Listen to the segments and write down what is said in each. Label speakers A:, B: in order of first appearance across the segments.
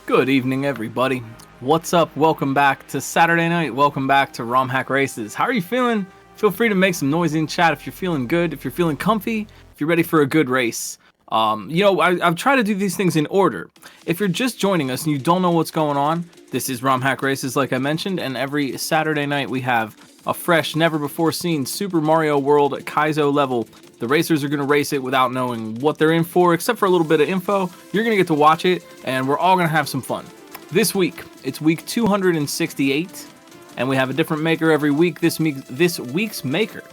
A: Good evening, everybody. What's up? Welcome back to Saturday night. Welcome back to ROM Hack Races. How are you feeling? Feel free to make some noise in chat if you're feeling good, if you're feeling comfy, if you're ready for a good race. I've tried to do these things in order. If you're just joining us and you don't know what's going on, this is ROM Hack Races, like I mentioned, and every Saturday night we have a fresh, never-before-seen Super Mario World Kaizo level. The racers are going to race it without knowing what they're in for, except for a little bit of info. You're going to get to watch it, and we're all going to have some fun. This week, it's week 268, and we have a different maker every week. This week's maker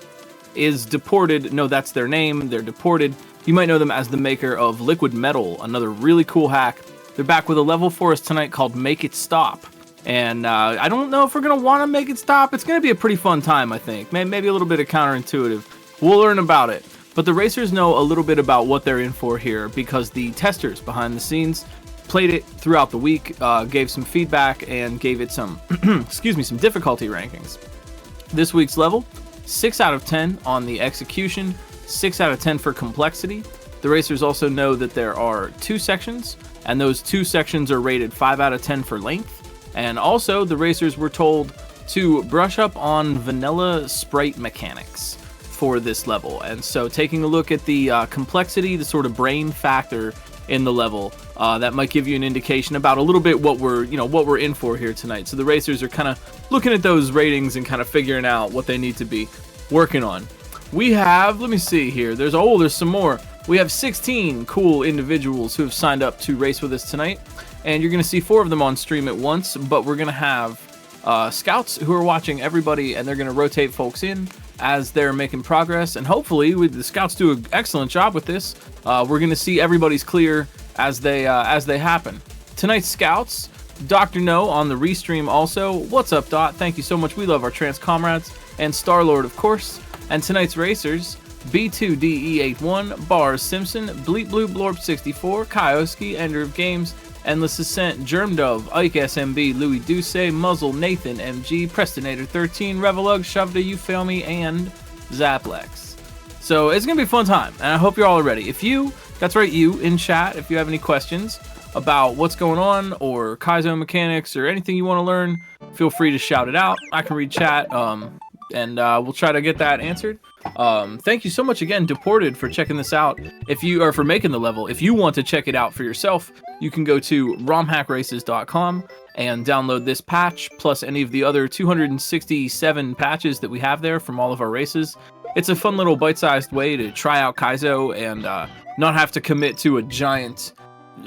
A: is Deported. No, that's their name. They're Deported. You might know them as the maker of Liquid Metal, another really cool hack. They're back with a level for us tonight called Make It Stop. And I don't know if we're going to want to make it stop. It's going to be a pretty fun time, I think. Maybe a little bit of counterintuitive. We'll learn about it. But the racers know a little bit about what they're in for here because the testers behind the scenes played it throughout the week, gave some feedback, and gave it some, some difficulty rankings. This week's level, 6 out of 10 on the execution, 6 out of 10 for complexity. The racers also know that there are 2 sections, and those 2 sections are rated 5 out of 10 for length. And also, the racers were told to brush up on vanilla sprite mechanics for this level. And so taking a look at the complexity, the sort of brain factor in the level, that might give you an indication about a little bit what we're in for here tonight. So the racers are kind of looking at those ratings and kind of figuring out what they need to be working on. We have, let me see here, there's some more. We have 16 cool individuals who have signed up to race with us tonight. And you're going to see 4 of them on stream at once, but we're going to have scouts who are watching everybody, and they're going to rotate folks in as they're making progress. And hopefully, the scouts do an excellent job with this. We're going to see everybody's clear as they happen. Tonight's scouts, Dr. No on the restream also. What's up, Dot? Thank you so much. We love our trans comrades. And Star-Lord, of course. And tonight's racers, B2DE81, Bars Simpson, Bleep Blue Blorp 64, Kioski, Ender of Games, Endless Ascent, Germ Dove, Ike SMB, Louis Duce, Muzzle, Nathan MG, Prestonator 13, Revelug, Shovda, You Fail Me, and Zaplex. So it's going to be a fun time, and I hope you're all ready. That's right, you in chat, if you have any questions about what's going on, or Kaizo mechanics, or anything you want to learn, feel free to shout it out. I can read chat, and we'll try to get that answered. Thank you so much again, Deported, for checking this out. For making the level. If you want to check it out for yourself, you can go to romhackraces.com and download this patch, plus any of the other 267 patches that we have there from all of our races. It's a fun little bite-sized way to try out Kaizo and not have to commit to a giant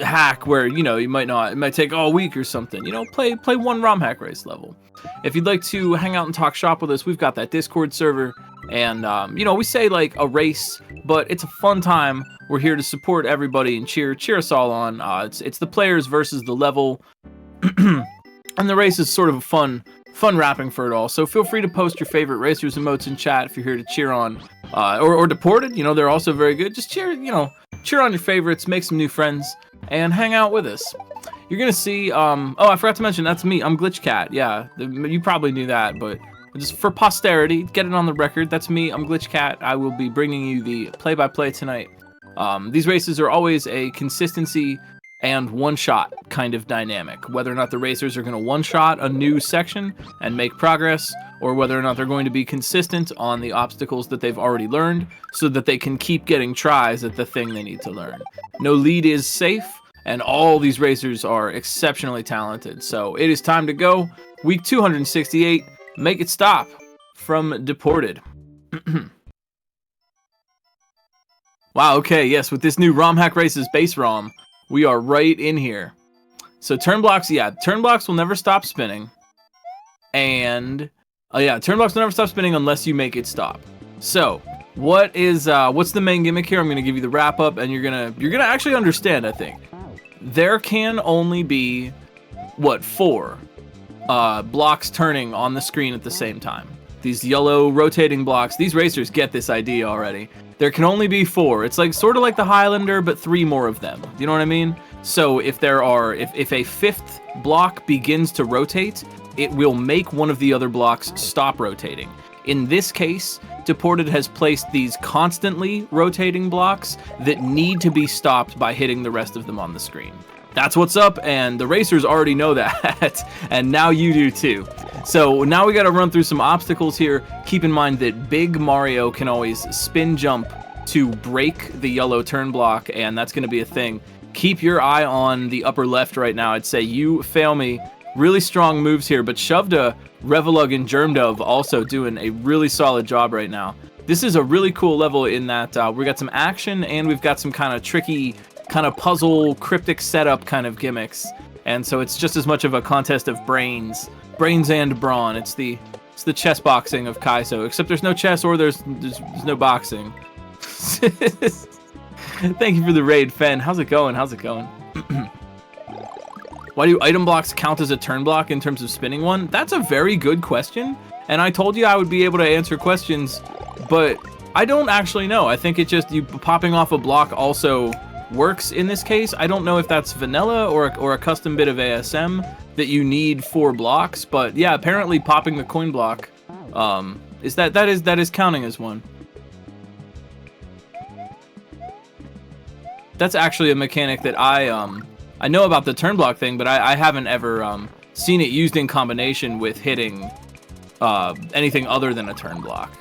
A: hack where, it might take all week or something. Play one ROM hack race level. If you'd like to hang out and talk shop with us, we've got that Discord server. And, we say like a race, but it's a fun time. We're here to support everybody and cheer us all on. It's the players versus the level. And the race is sort of a fun wrapping for it all. So feel free to post your favorite racers emotes in chat if you're here to cheer on, or Deported. They're also very good. Just cheer on your favorites, make some new friends, and hang out with us. You're going to see, I forgot to mention, that's me. I'm Glitch Cat. Yeah, you probably knew that, but just for posterity, get it on the record. That's me. I'm Glitch Cat. I will be bringing you the play-by-play tonight. These races are always a consistency and one-shot kind of dynamic. Whether or not the racers are going to one-shot a new section and make progress, or whether or not they're going to be consistent on the obstacles that they've already learned so that they can keep getting tries at the thing they need to learn. No lead is safe, and all these racers are exceptionally talented. So it is time to go. Week 268. Make It Stop from Deported. Wow, okay, yes, with this new ROM Hack Races base ROM, we are right in here. So turn blocks will never stop spinning. And, turn blocks will never stop spinning unless you make it stop. So, what's the main gimmick here? I'm going to give you the wrap up, and you're gonna actually understand, I think. There can only be, 4 blocks turning on the screen at the same time. These yellow rotating blocks, these racers get this idea already. There can only be 4. It's like sort of like the Highlander, but 3 more of them. You know what I mean? So if a 5th block begins to rotate, it will make one of the other blocks stop rotating. In this case, Deported has placed these constantly rotating blocks that need to be stopped by hitting the rest of them on the screen. That's what's up, and the racers already know that, and now you do too. So now we got to run through some obstacles here. Keep in mind that Big Mario can always spin jump to break the yellow turn block, and that's going to be a thing. Keep your eye on the upper left right now. I'd say you fail me. Really strong moves here, but Shovda, Revelug, and Germdove also doing a really solid job right now. This is a really cool level in that we got some action, and we've got some kind of tricky kind of puzzle, cryptic setup kind of gimmicks. And so it's just as much of a contest of brains and brawn. It's the chess boxing of Kaizo, except there's no chess or there's no boxing. Thank you for the raid, Fen. How's it going? Why do item blocks count as a turn block in terms of spinning one? That's a very good question, and I told you I would be able to answer questions, but I don't actually know. I think it just, you popping off a block also works in this case. I don't know if that's vanilla or a custom bit of ASM that you need for blocks, but yeah, apparently popping the coin block that is counting as one. That's actually a mechanic that I know about the turn block thing, but I haven't ever seen it used in combination with hitting anything other than a turn block.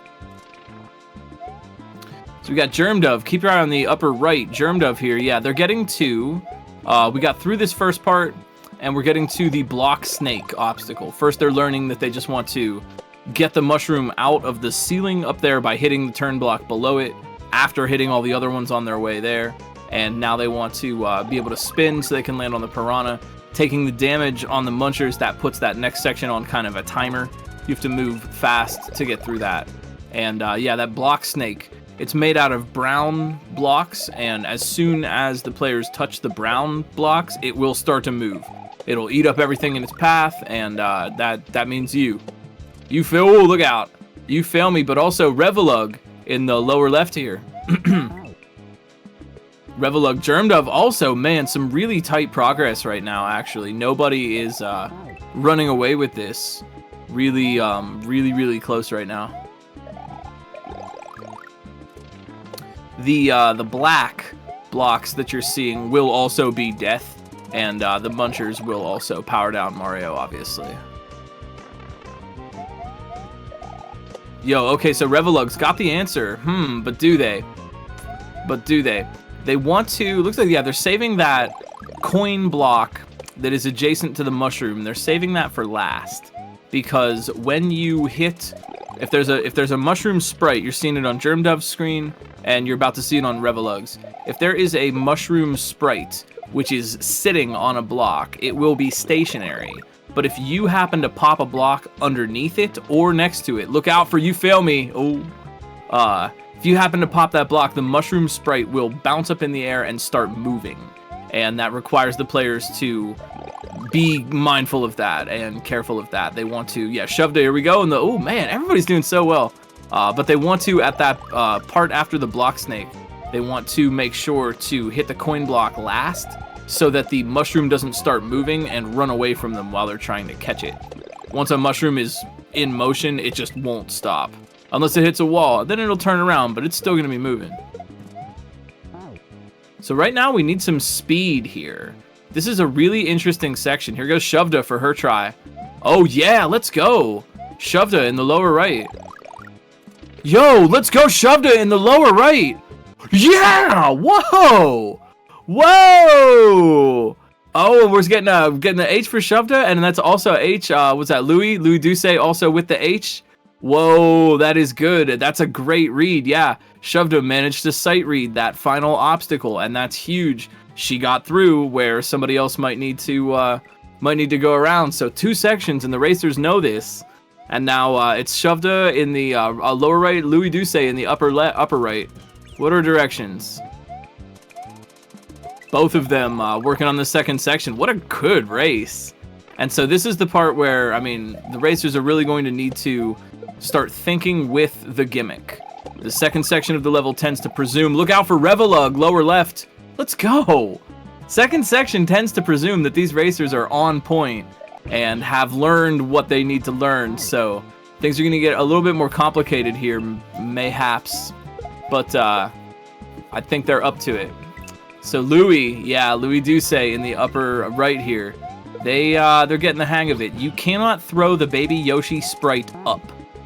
A: So we got Germdove. Keep your eye on the upper right. Germdove here. Yeah, they're getting to... we got through this first part, and we're getting to the block snake obstacle. First, they're learning that they just want to get the mushroom out of the ceiling up there by hitting the turn block below it, after hitting all the other ones on their way there. And now they want to be able to spin so they can land on the piranha. Taking the damage on the munchers, that puts that next section on kind of a timer. You have to move fast to get through that. And yeah, that block snake... It's made out of brown blocks, and as soon as the players touch the brown blocks, it will start to move. It'll eat up everything in its path, and that means you fail. Oh, look out! You fail me, but also Revelug in the lower left here. Revelug, Germdove also, man, some really tight progress right now. Actually, nobody is running away with this. Really, really close right now. The black blocks that you're seeing will also be death, and the munchers will also power down Mario, obviously. Yo, okay, so Revelug's got the answer. But do they? They want to... Looks like, yeah, they're saving that coin block that is adjacent to the mushroom. They're saving that for last, because when you hit... If there's a mushroom sprite, you're seeing it on Germdove's screen, and you're about to see it on Revelug's. If there is a mushroom sprite which is sitting on a block, it will be stationary. But if you happen to pop a block underneath it or next to it, look out for you fail me. If you happen to pop that block, the mushroom sprite will bounce up in the air and start moving. And that requires the players to be mindful of that and careful of that. They want to, yeah, Shovda, here we go. And oh man, everybody's doing so well. But they want to, at that part after the block snake, they want to make sure to hit the coin block last so that the mushroom doesn't start moving and run away from them while they're trying to catch it. Once a mushroom is in motion, it just won't stop. Unless it hits a wall, then it'll turn around, but it's still gonna be moving. So right now we need some speed here. This is a really interesting section. Here goes Shovda for her try. Oh yeah, let's go. Shovda in the lower right. Yo, let's go Shovda in the lower right. Yeah, whoa. Whoa. Oh, we're getting the H for Shovda, and that's also H. What's that, Louis Duce also with the H? Whoa, that is good. That's a great read. Yeah, Shovda managed to sight read that final obstacle, and that's huge. She got through where somebody else might need to go around. So 2 sections, and the racers know this. And now it's Shovda in the lower right, Louis Duce in the upper right. What are directions? Both of them working on the second section. What a good race. And so this is the part where, I mean, the racers are really going to need to start thinking with the gimmick. The second section of the level tends to presume, look out for Revelug, lower left. Let's go. Second section tends to presume that these racers are on point and have learned what they need to learn. So things are going to get a little bit more complicated here, mayhaps. But I think they're up to it. So Louis, yeah, Louis Duce in the upper right here. They're getting the hang of it. You cannot throw the Baby Yoshi sprite up.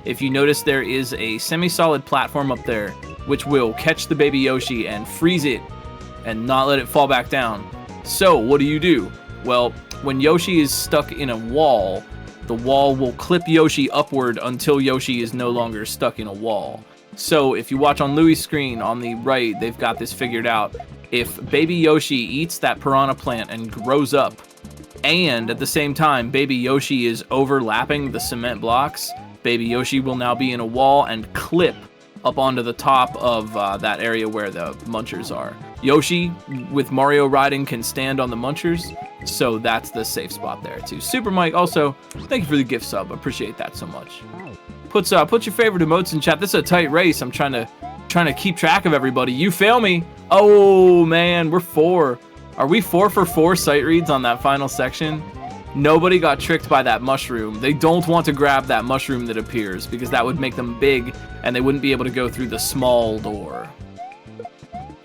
A: If you notice, there is a semi-solid platform up there, which will catch the Baby Yoshi and freeze it and not let it fall back down. So what do? Well, when Yoshi is stuck in a wall, the wall will clip Yoshi upward until Yoshi is no longer stuck in a wall. So if you watch on Louis' screen on the right, they've got this figured out. If Baby Yoshi eats that piranha plant and grows up, and at the same time Baby Yoshi is overlapping the cement blocks, Baby Yoshi will now be in a wall and clip up onto the top of that area where the munchers are. Yoshi, with Mario riding, can stand on the munchers, so that's the safe spot there too. Super Mike, also, thank you for the gift sub. Appreciate that so much. Put your favorite emotes in chat. This is a tight race. I'm trying to keep track of everybody. You fail me. Oh man, we're 4. Are we 4 for 4 sight reads on that final section? Nobody got tricked by that mushroom. They don't want to grab that mushroom that appears because that would make them big and they wouldn't be able to go through the small door.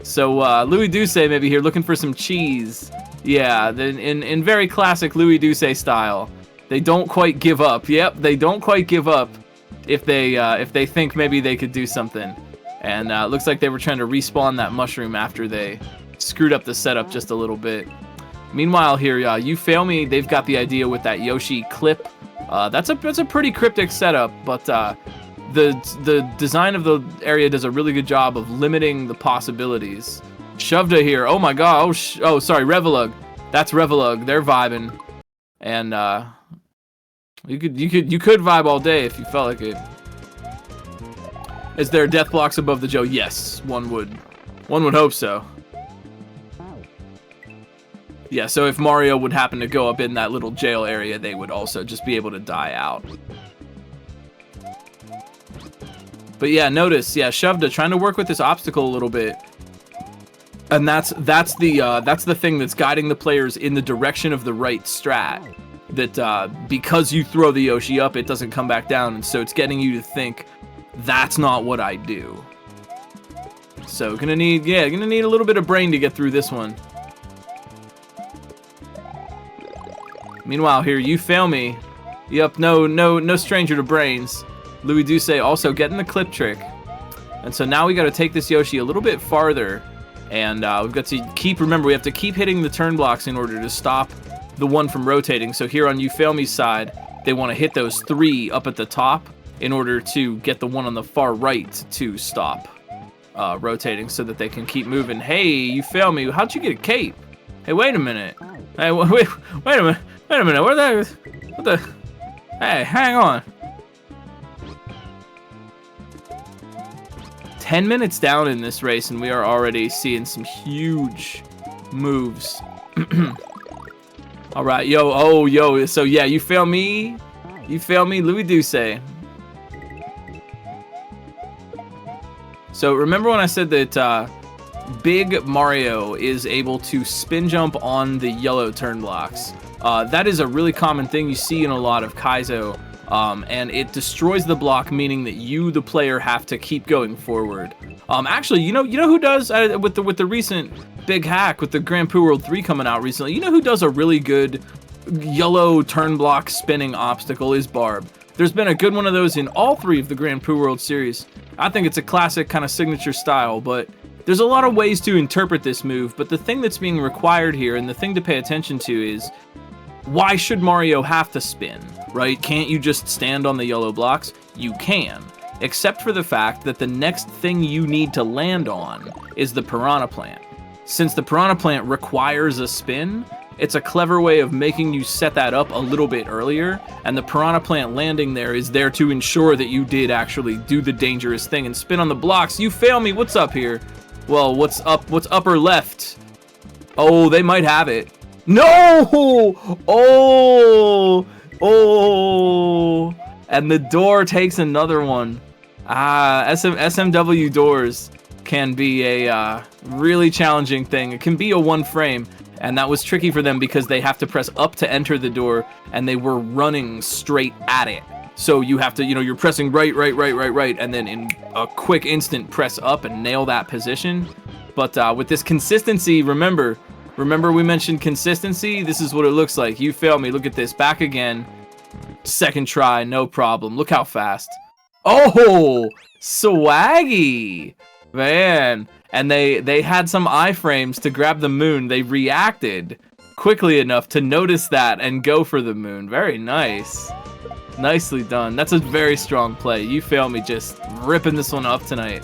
A: So Louis Duce maybe here looking for some cheese. Yeah, in very classic Louis Duce style. They don't quite give up. Yep, they don't quite give up if they think maybe they could do something. And it looks like they were trying to respawn that mushroom after they screwed up the setup just a little bit. Meanwhile here, you fail me. They've got the idea with that Yoshi clip. That's a pretty cryptic setup, but the design of the area does a really good job of limiting the possibilities. Shovda here. Oh my god. Oh sorry, Revelug. That's Revelug. They're vibing, and you could vibe all day if you felt like it. Is there death blocks above the Joe? Yes, one would hope so. Yeah, so if Mario would happen to go up in that little jail area, they would also just be able to die out. But yeah, notice, yeah, Shovda trying to work with this obstacle a little bit. And that's the thing that's guiding the players in the direction of the right strat. That because you throw the Yoshi up, it doesn't come back down, and so it's getting you to think, that's not what I do. So gonna need a little bit of brain to get through this one. Meanwhile here, you fail me. Yep, no stranger to brains. Louis Duce also getting the clip trick. And so now we got to take this Yoshi a little bit farther. And we've got to remember, we have to keep hitting the turn blocks in order to stop the one from rotating. So here on You Fail Me's side, they want to hit those 3 up at the top in order to get the one on the far right to stop rotating so that they can keep moving. Hey, You Fail Me, how'd you get a cape? Hey, wait a minute. Hey, wait a minute. Wait a minute, what the? Hey, hang on. 10 minutes down in this race, and we are already seeing some huge moves. All right, yo. So yeah, you fail me, Louis Duce. So remember when I said that Big Mario is able to spin jump on the yellow turn blocks? That is a really common thing you see in a lot of Kaizo, and it destroys the block, meaning that you, the player, have to keep going forward. Actually, you know who does with the recent big hack with the Grand Poo World 3 coming out recently? You know who does a really good yellow turn block spinning obstacle is Barb. There's been a good one of those in all 3 of the Grand Poo World series. I think it's a classic kind of signature style, but there's a lot of ways to interpret this move. But the thing that's being required here, and the thing to pay attention to, is why should Mario have to spin, right? Can't you just stand on the yellow blocks? You can, except for the fact that the next thing you need to land on is the piranha plant. Since the piranha plant requires a spin, it's a clever way of making you set that up a little bit earlier, and the piranha plant landing there is there to ensure that you did actually do the dangerous thing and spin on the blocks. You fail me, what's up here? Well, what's upper left? Oh, they might have it. No! Oh! And the door takes another one. SMW doors can be a really challenging thing. It can be a 1 frame, and that was tricky for them because they have to press up to enter the door, and they were running straight at it. So you have to, you're pressing right, and then in a quick instant press up and nail that position. But with this consistency, remember we mentioned consistency? This is what it looks like. You fail me. Look at this. Back again. Second try, no problem. Look how fast. Oh, swaggy. Man. And they had some iframes to grab the moon. They reacted quickly enough to notice that and go for the moon. Very nice. Nicely done. That's a very strong play. You fail me, just ripping this one up tonight.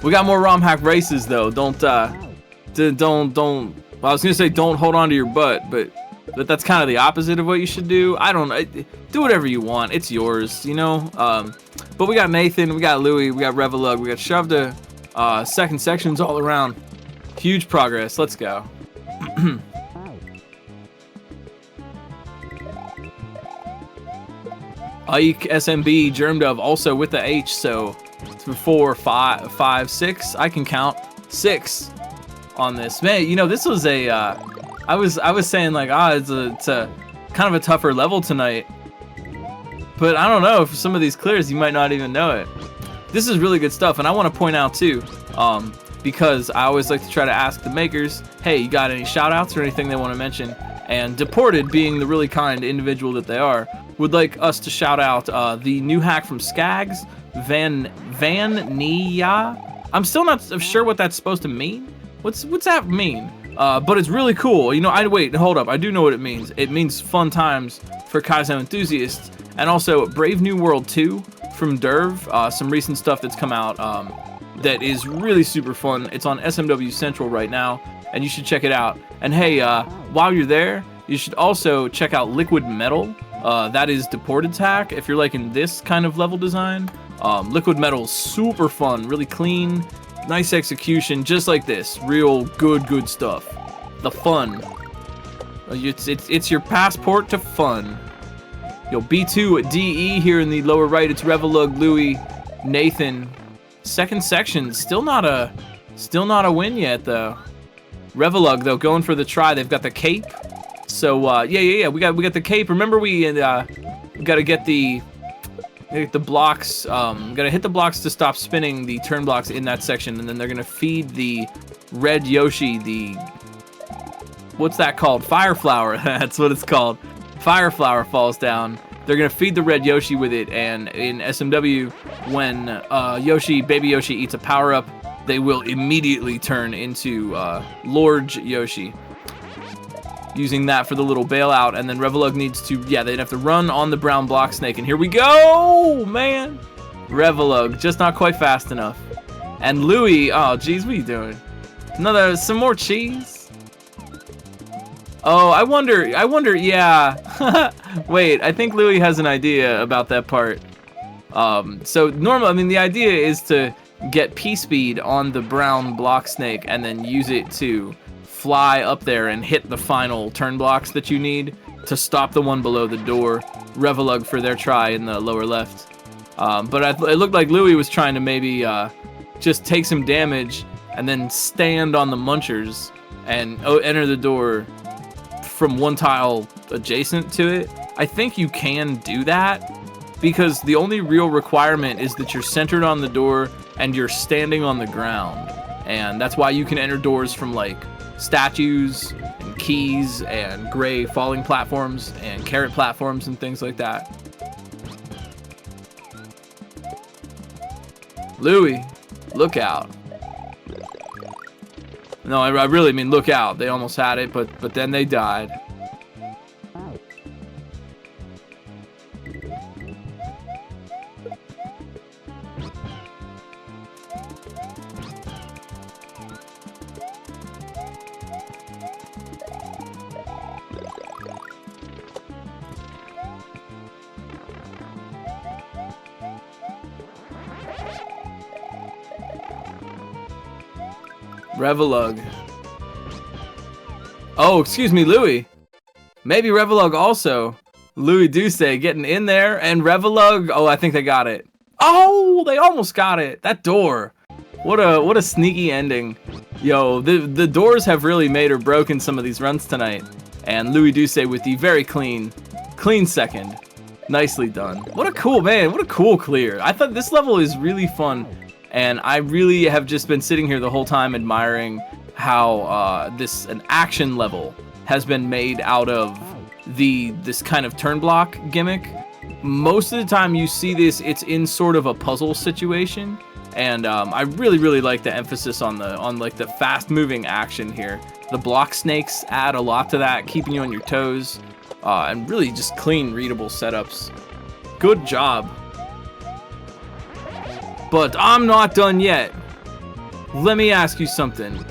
A: We got more ROM hack races though. Don't well, I was gonna say don't hold on to your butt, but that's kind of the opposite of what you should do. I don't know. Do whatever you want. It's yours, you know. But we got Nathan, we got Louie, we got Revelug, we got shoved to second sections all around. Huge progress. Let's go. Ike, SMB, Germdove also with the H, so 4, 5, 6. I can count 6 on this. Man, you know, this was a I was saying like, it's a kind of a tougher level tonight. But I don't know, for some of these clears you might not even know it. This is really good stuff, and I want to point out too, because I always like to try to ask the makers, hey, you got any shout outs or anything they want to mention? And Deported, being the really kind individual that they are, would like us to shout out the new hack from Skags, Van Nia. I'm still not sure what that's supposed to mean. What's that mean? But it's really cool. You know, wait, hold up. I do know what it means. It means fun times for Kaizen enthusiasts. And also Brave New World 2 from Derv. Some recent stuff that's come out that is really super fun. It's on SMW Central right now, and you should check it out. And hey, while you're there, you should also check out Liquid Metal. That is Deported's hack if you're liking this kind of level design. Liquid Metal's super fun, really clean, nice execution, just like this. Real good stuff. The fun. It's your passport to fun. Yo, B2 DE here in the lower right. It's Revelug, Louie, Nathan. Second section, still not a win yet though. Revelug though, going for the try. They've got the cape. So yeah. We got the cape. Remember we gotta get the blocks. Gotta hit the blocks to stop spinning the turn blocks in that section, and then they're gonna feed the red Yoshi the what's that called? Fire flower. That's what it's called. Fire flower falls down. They're gonna feed the red Yoshi with it, and in SMW, when baby Yoshi eats a power up, they will immediately turn into Lord Yoshi. Using that for the little bailout, and then Revelug needs to, they'd have to run on the brown block snake, and here we go, man. Revelug, just not quite fast enough. And Louie, oh geez, what are you doing? Some more cheese? Oh, I wonder, yeah. Wait, I think Louie has an idea about that part. So the idea is to get P-speed on the brown block snake and then use it to fly up there and hit the final turn blocks that you need to stop the one below the door. Revelug for their try in the lower left. But it looked like Louie was trying to maybe just take some damage and then stand on the munchers and enter the door from one tile adjacent to it. I think you can do that because the only real requirement is that you're centered on the door and you're standing on the ground. And that's why you can enter doors from like statues and keys and gray falling platforms and carrot platforms and things like that. Louie, look out. No, I really mean look out. They almost had it, but then they died. Revelug. Oh, excuse me, Louie. Maybe Revelug also. Louie Duce getting in there, and Revelug. Oh, I think they got it. Oh, they almost got it. That door. What a sneaky ending. Yo, the doors have really made or broken some of these runs tonight. And Louie Duce with the very clean second. Nicely done. What a cool, man. What a cool clear. I thought this level is really fun. And I really have just been sitting here the whole time admiring how an action level has been made out of this kind of turn block gimmick. Most of the time you see this, it's in sort of a puzzle situation, and I really like the emphasis on like the fast moving action here. The block snakes add a lot to that, keeping you on your toes, and really just clean, readable setups. Good job. But I'm not done yet. Let me ask you something.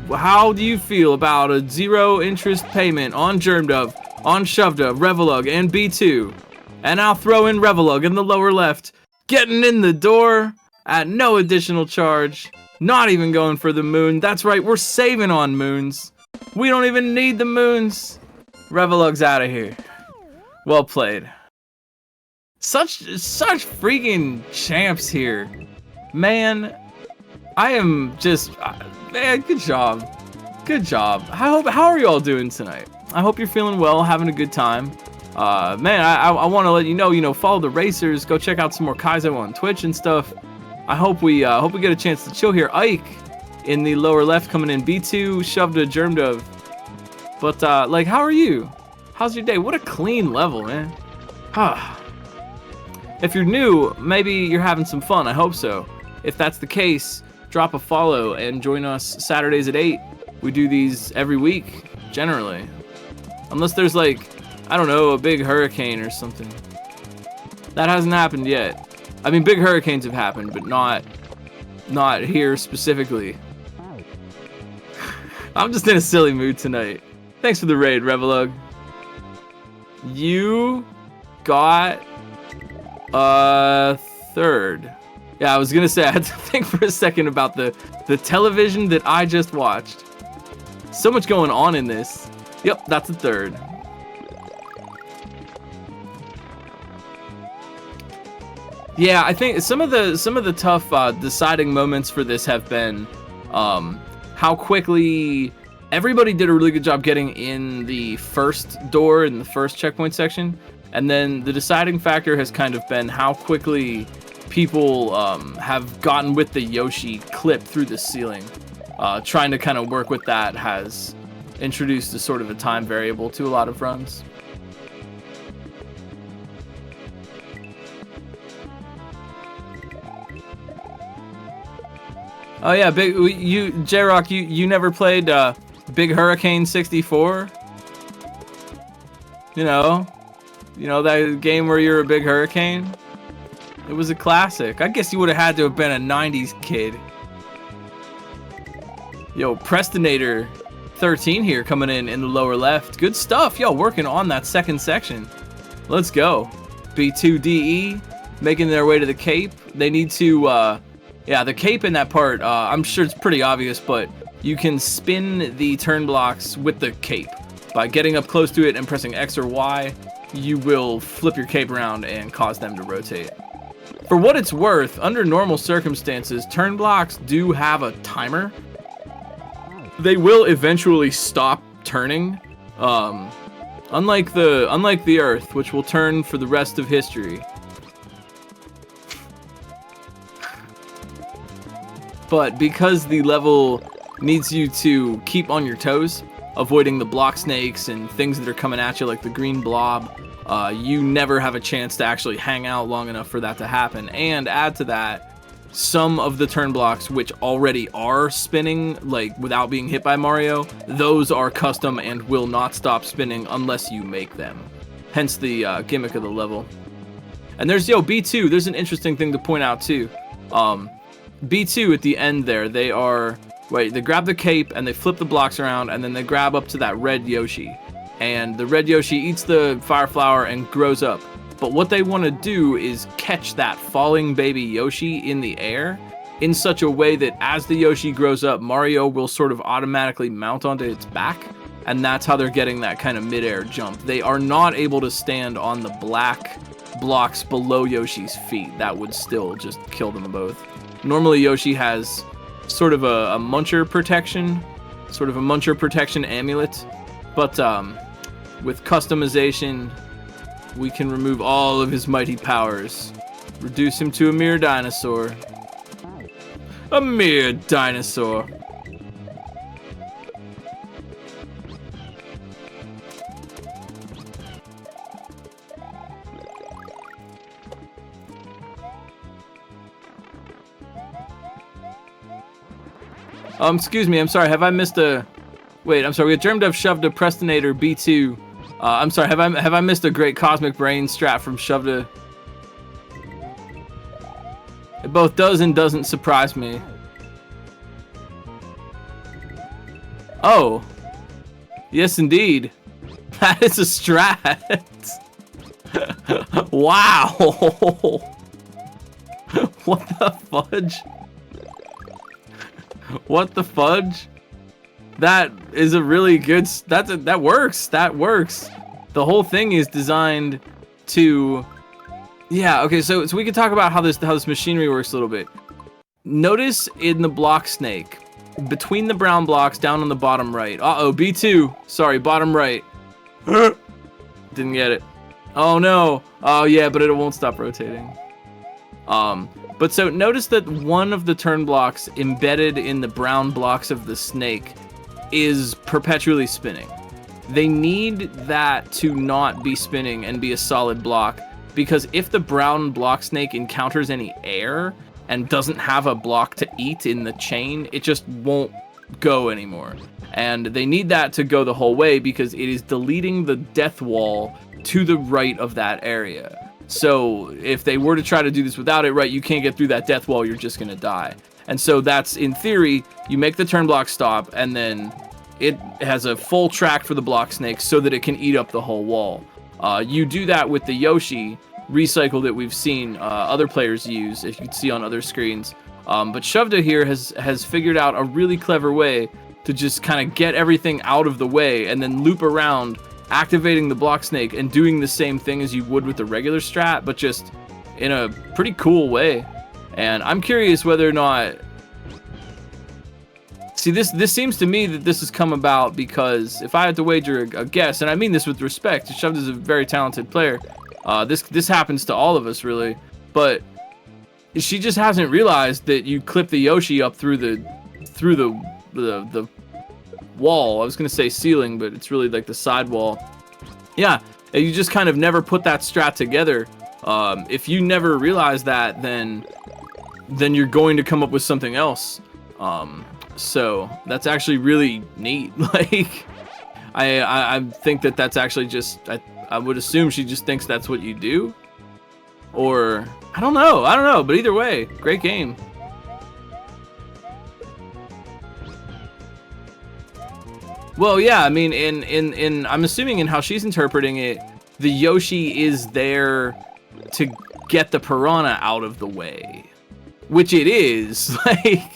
A: How do you feel about a 0 interest payment on Germdove, on Shovdove, Revelug, and B2? And I'll throw in Revelug in the lower left, getting in the door at no additional charge. Not even going for the moon. That's right, we're saving on moons. We don't even need the moons. Revelug's out of here. Well played. Such freaking champs here. Man, I am just... Man, good job. Good job. How are you all doing tonight? I hope you're feeling well, having a good time. Man, I want to let you know, follow the racers. Go check out some more Kaizo on Twitch and stuff. I hope we get a chance to chill here. Ike in the lower left coming in. B2 shoved a Germdove. But like, how are you? How's your day? What a clean level, man. If you're new, maybe you're having some fun. I hope so. If that's the case, drop a follow and join us Saturdays at 8. We do these every week, generally. Unless there's like, I don't know, a big hurricane or something. That hasn't happened yet. I mean, big hurricanes have happened, but not here specifically. I'm just in a silly mood tonight. Thanks for the raid, Revelug. You got third. Yeah, I was gonna say, I had to think for a second about the television that I just watched. So much going on in this. Yep, that's a third. Yeah, I think some of the tough deciding moments for this have been how quickly everybody did a really good job getting in the first door in the first checkpoint section, and then the deciding factor has kind of been how quickly people have gotten with the Yoshi clip through the ceiling. Trying to kind of work with that has introduced a sort of a time variable to a lot of runs. Oh yeah, J-Rock, you never played Big Hurricane 64? You know that game where you're a big hurricane? It was a classic. I guess you would have had to have been a 90s kid. Yo, Prestonator 13 here coming in the lower left. Good stuff. Yo, working on that second section. Let's go. B2DE making their way to the Cape. They need to, yeah, the Cape in that part, I'm sure it's pretty obvious, but you can spin the turn blocks with the Cape. By getting up close to it and pressing X or Y, you will flip your Cape around and cause them to rotate. For what it's worth, under normal circumstances, turn blocks do have a timer. They will eventually stop turning, unlike the Earth, which will turn for the rest of history. But because the level needs you to keep on your toes, avoiding the block snakes and things that are coming at you like the green blob, you never have a chance to actually hang out long enough for that to happen. And add to that, some of the turn blocks which already are spinning, like without being hit by Mario, those are custom and will not stop spinning unless you make them. Hence the gimmick of the level. And there's, B2, there's an interesting thing to point out too. B2 at the end there, they grab the Cape and they flip the blocks around and then they grab up to that red Yoshi. And the red Yoshi eats the fire flower and grows up. But what they want to do is catch that falling baby Yoshi in the air in such a way that as the Yoshi grows up, Mario will sort of automatically mount onto its back. And that's how they're getting that kind of mid-air jump. They are not able to stand on the black blocks below Yoshi's feet. That would still just kill them both. Normally Yoshi has sort of a muncher protection, amulet. But with customization, we can remove all of his mighty powers, reduce him to a mere dinosaur. A mere dinosaur. Excuse me, I'm sorry, have I missed a... Wait, I'm sorry, we got Germdove shoved a Prestonator B2. I'm sorry, have I missed a great Cosmic Brain strat from shoved a... It both does and doesn't surprise me. Oh. Yes, indeed. That is a strat. Wow. What the fudge? What the fudge? That is a really good... That works. That works. The whole thing is designed to... Yeah, okay, so we can talk about how this machinery works a little bit. Notice in the block snake, between the brown blocks down on the bottom right. Uh-oh, B2. Sorry, bottom right. Didn't get it. Oh no. Oh yeah, but it won't stop rotating. But so notice that one of the turn blocks embedded in the brown blocks of the snake is perpetually spinning. They need that to not be spinning and be a solid block, because if the brown block snake encounters any air and doesn't have a block to eat in the chain, it just won't go anymore. And they need that to go the whole way because it is deleting the death wall to the right of that area. So if they were to try to do this without it, right, you can't get through that death wall, you're just gonna die. And so that's, in theory, you make the turn block stop, and then it has a full track for the block snake so that it can eat up the whole wall. You do that with the Yoshi recycle that we've seen other players use, if you can see on other screens. But Shovda here has figured out a really clever way to just kind of get everything out of the way and then loop around, activating the block snake and doing the same thing as you would with the regular strat, but just in a pretty cool way. And I'm curious whether or not... See, this seems to me that this has come about because if I had to wager a guess, and I mean this with respect, Shovda is a very talented player. This happens to all of us, really. But she just hasn't realized that you clip the Yoshi up through the wall. I was gonna say ceiling, but it's really like the side wall. Yeah, you just kind of never put that strat together. If you never realize that, then you're going to come up with something else. So that's actually really neat. Like, I think that's actually just, I would assume she just thinks that's what you do, or I don't know. But either way, great game. Well, yeah, I mean, in I'm assuming in how she's interpreting it, the Yoshi is there to get the piranha out of the way, which it is, like,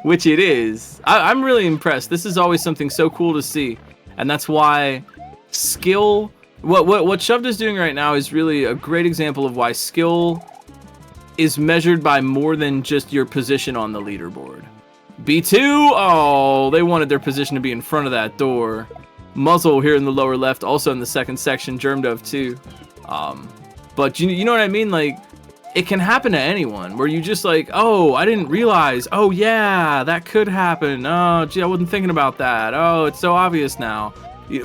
A: which it is. I'm really impressed. This is always something so cool to see, and that's why skill. What Shovda's doing right now is really a great example of why skill is measured by more than just your position on the leaderboard. B2, oh, they wanted their position to be in front of that door. Muzzle here in the lower left, also in the second section, Germdove too. But you know what I mean? Like, it can happen to anyone, where you just like, oh, I didn't realize, oh yeah, that could happen. Oh, gee, I wasn't thinking about that. Oh, it's so obvious now.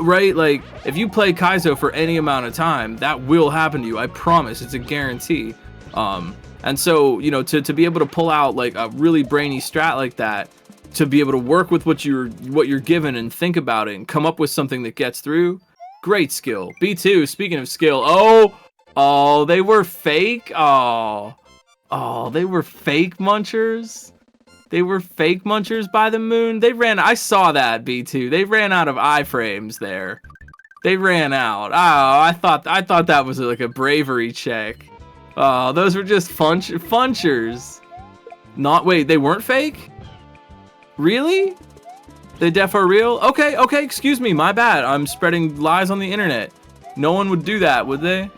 A: Right? Like, if you play Kaizo for any amount of time, that will happen to you. I promise. It's a guarantee. And so, you know, to be able to pull out like a really brainy strat like that, to be able to work with what you're given and think about it and come up with something that gets through, great skill. B2, speaking of skill, oh, they were fake. Oh, they were fake munchers. They were fake munchers by the moon. I saw that, B2. They ran out of iframes there. They ran out. Oh, I thought that was like a bravery check. Oh, those were just funchers. Wait, they weren't fake? Really? They def are real? Okay, excuse me, my bad. I'm spreading lies on the internet. No one would do that, would they?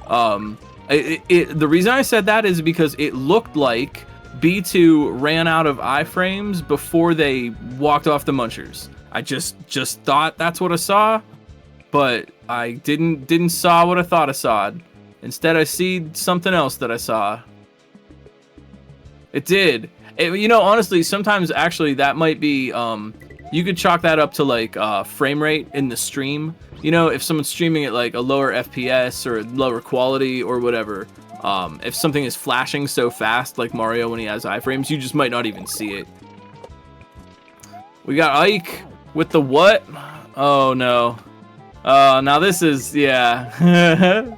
A: The reason I said that is because it looked like B2 ran out of iframes before they walked off the munchers. I just thought that's what I saw, but I didn't saw what I thought I saw. Instead, I see something else that I saw. It did. You know, honestly, sometimes actually that might be, you could chalk that up to like frame rate in the stream. You know, if someone's streaming at like a lower FPS or lower quality or whatever, if something is flashing so fast like Mario when he has iframes, you just might not even see it. We got Ike with the what? Oh no. Now this is, yeah.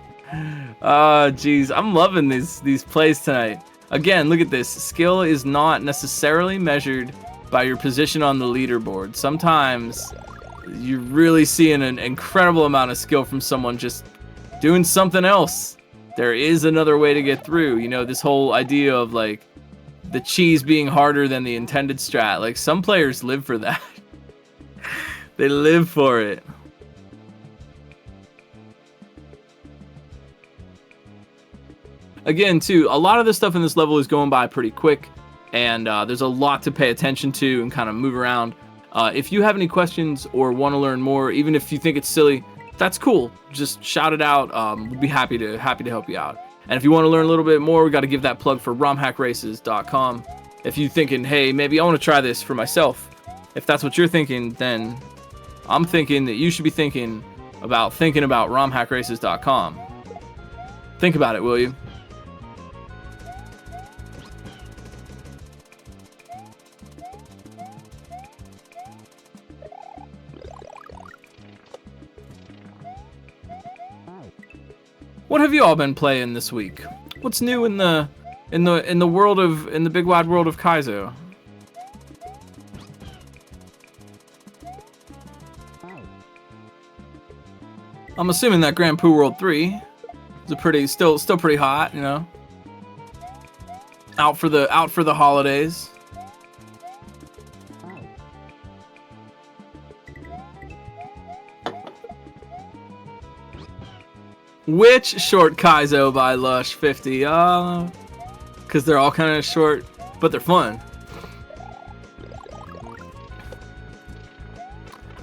A: Oh, geez, I'm loving these plays tonight. Again, look at this. Skill is not necessarily measured by your position on the leaderboard. Sometimes you're really seeing an incredible amount of skill from someone just doing something else. There is another way to get through. You know, this whole idea of like the cheese being harder than the intended strat. Like, some players live for that. They live for it. Again, too, a lot of the stuff in this level is going by pretty quick, and there's a lot to pay attention to and kind of move around. If you have any questions or want to learn more, even if you think it's silly, that's cool. Just shout it out. We'd be happy to help you out. And if you want to learn a little bit more, we got to give that plug for romhackraces.com. If you're thinking, hey, maybe I want to try this for myself, if that's what you're thinking, then I'm thinking that you should be thinking about romhackraces.com. Think about it, will you? What have you all been playing this week? What's new in the world of the big wide world of Kaizo? I'm assuming that Grand Poo World 3 is a pretty still pretty hot, you know. Out for the holidays. Which short Kaizo by Lush50? Because they're all kind of short, but they're fun.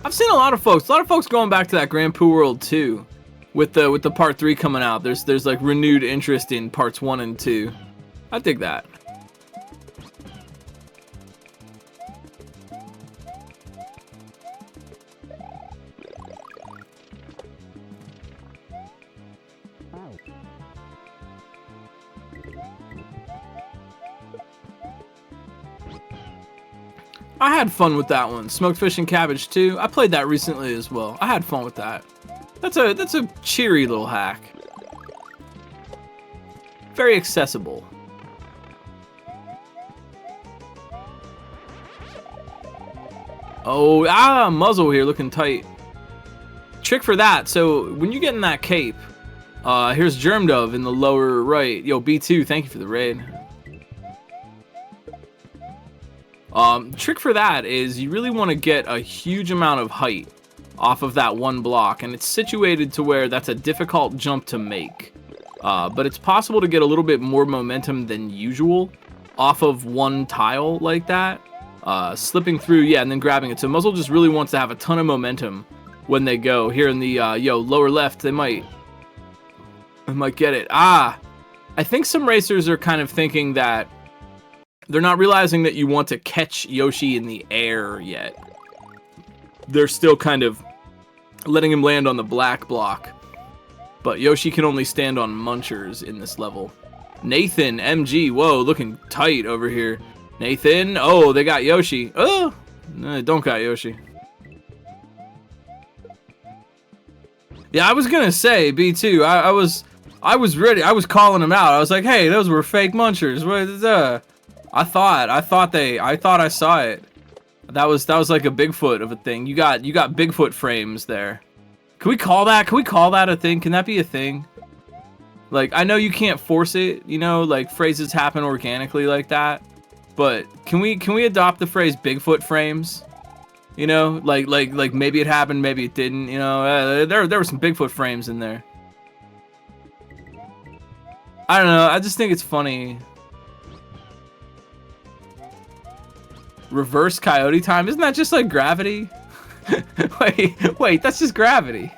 A: I've seen a lot of folks going back to that Grand Poo World 2 with the part 3 coming out. There's like renewed interest in parts 1 and 2. I dig that. I had fun with that one. Smoked Fish and Cabbage 2. I played that recently as well. I had fun with that. That's a cheery little hack. Very accessible. Oh, muzzle here looking tight. Trick for that. So when you get in that cape, here's Germ Dove in the lower right. Yo, B2, thank you for the raid. Trick for that is you really want to get a huge amount of height off of that one block, and it's situated to where that's a difficult jump to make. But it's possible to get a little bit more momentum than usual off of one tile like that. Slipping through, yeah, and then grabbing it. So Muzzle just really wants to have a ton of momentum when they go. Here in the lower left, they might get it. I think some racers are kind of thinking that they're not realizing that you want to catch Yoshi in the air yet. They're still kind of letting him land on the black block. But Yoshi can only stand on munchers in this level. Nathan, MG, whoa, looking tight over here. Nathan, oh, they got Yoshi. Oh, no, they don't got Yoshi. Yeah, I was gonna say, B2, I was ready, I was calling him out. I was like, hey, those were fake munchers. What is that? I thought I saw it. That was like a Bigfoot of a thing. You got Bigfoot frames there. Can we call that? Can we call that a thing? Can that be a thing? Like, I know you can't force it, you know, like phrases happen organically like that. But can we adopt the phrase Bigfoot frames? You know, like maybe it happened, maybe it didn't. You know, there were some Bigfoot frames in there. I don't know. I just think it's funny. Reverse coyote time? Isn't that just like gravity? wait, that's just gravity.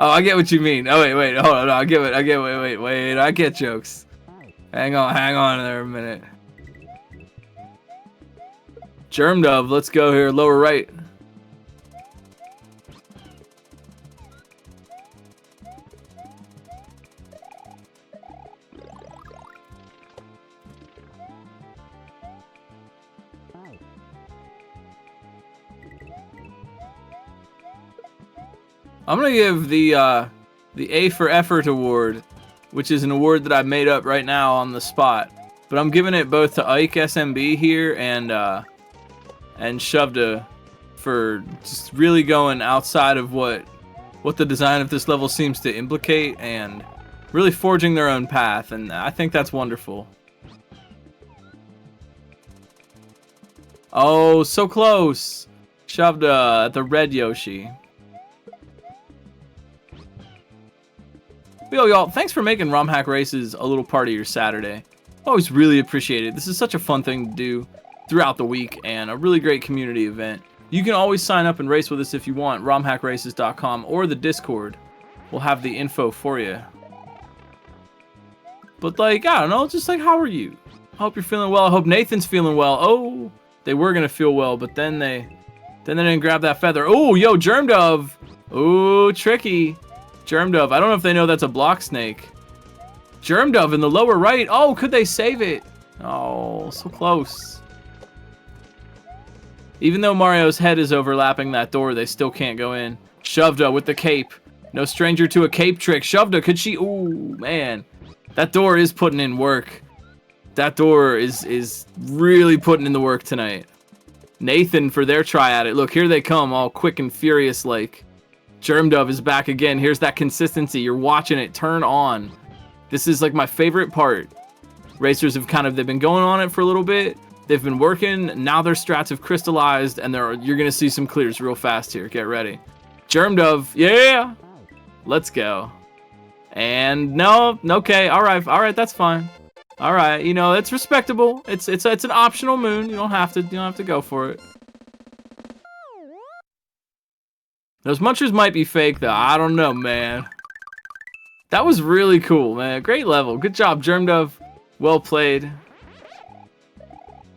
A: Oh, I get what you mean. Oh, wait, hold on. I get jokes. Hang on there a minute. Germ Dove, let's go here, lower right. I'm gonna give the A for Effort award, which is an award that I made up right now on the spot. But I'm giving it both to Ike SMB here and Shovda for just really going outside of what the design of this level seems to implicate and really forging their own path, and I think that's wonderful. Oh, so close! Shovda at the red Yoshi. Yo, y'all, thanks for making ROM Hack Races a little part of your Saturday. Always really appreciate it. This is such a fun thing to do throughout the week and a really great community event. You can always sign up and race with us if you want, romhackraces.com or the Discord. We'll have the info for you. But like, I don't know, just like, how are you? I hope you're feeling well. I hope Nathan's feeling well. Oh, they were gonna feel well, but then they didn't grab that feather. Oh, yo, Germ Dove. Oh, tricky. Germ Dove. I don't know if they know that's a block snake. Germ Dove in the lower right. Oh, could they save it? Oh, so close. Even though Mario's head is overlapping that door, they still can't go in. Shovda with the cape. No stranger to a cape trick. Shovda, could she? Ooh, man. That door is putting in work. That door is really putting in the work tonight. Nathan for their try at it. Look, here they come, all quick and furious like. Germ Dove is back again. Here's that consistency. You're watching it turn on. This is like my favorite part. Racers have they've been going on it for a little bit. They've been working. Now their strats have crystallized, and you're gonna see some clears real fast here. Get ready. Germ Dove, yeah. Let's go. And no, okay, all right, that's fine. All right, you know, it's respectable. It's an optional moon. You don't have to go for it. Those munchers might be fake, though. I don't know, man. That was really cool, man. Great level. Good job, Germ Dove. Well played.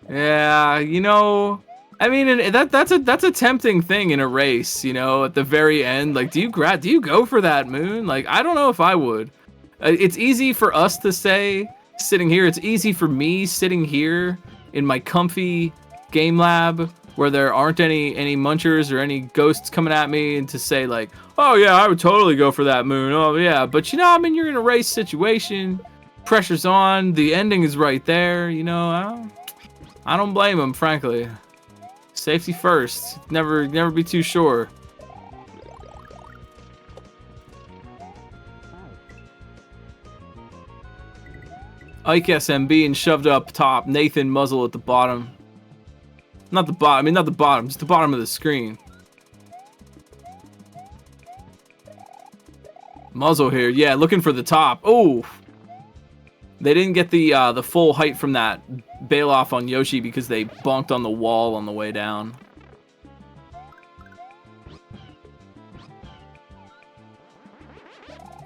A: Yeah, you know, I mean, that's a tempting thing in a race, you know, at the very end. Like, do you go for that moon? Like, I don't know if I would. It's easy for us to say sitting here. It's easy for me sitting here in my comfy game lab where there aren't any munchers or any ghosts coming at me, and to say like, oh yeah, I would totally go for that moon. Oh yeah, but you know, I mean, you're in a race situation, pressure's on, the ending is right there, you know. I don't blame him, frankly. Safety first. Never be too sure. Ike SMB and Shoved up top. Nathan Muzzle at the bottom. Not the bottom. I mean, not the bottom. Just the bottom of the screen. Muzzle here. Yeah, looking for the top. Oh, they didn't get the full height from that bail off on Yoshi because they bonked on the wall on the way down.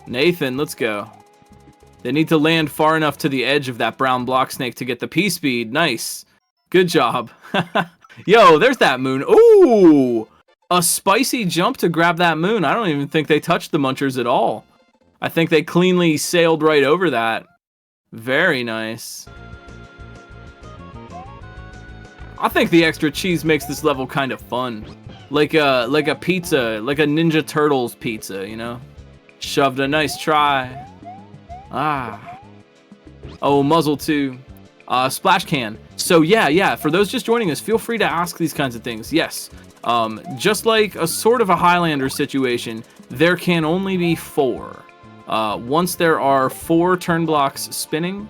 A: Nathan, let's go. They need to land far enough to the edge of that brown block snake to get the P-speed. Nice. Good job. Yo, there's that moon. Ooh! A spicy jump to grab that moon. I don't even think they touched the munchers at all. I think they cleanly sailed right over that. Very nice. I think the extra cheese makes this level kind of fun. Like a pizza, like a Ninja Turtles pizza, you know? Shoved a nice try. Ah. Oh, muzzle too. Splash can. So yeah, for those just joining us, feel free to ask these kinds of things. Yes. Just like a sort of a Highlander situation, there can only be 4. Once there are 4 turn blocks spinning,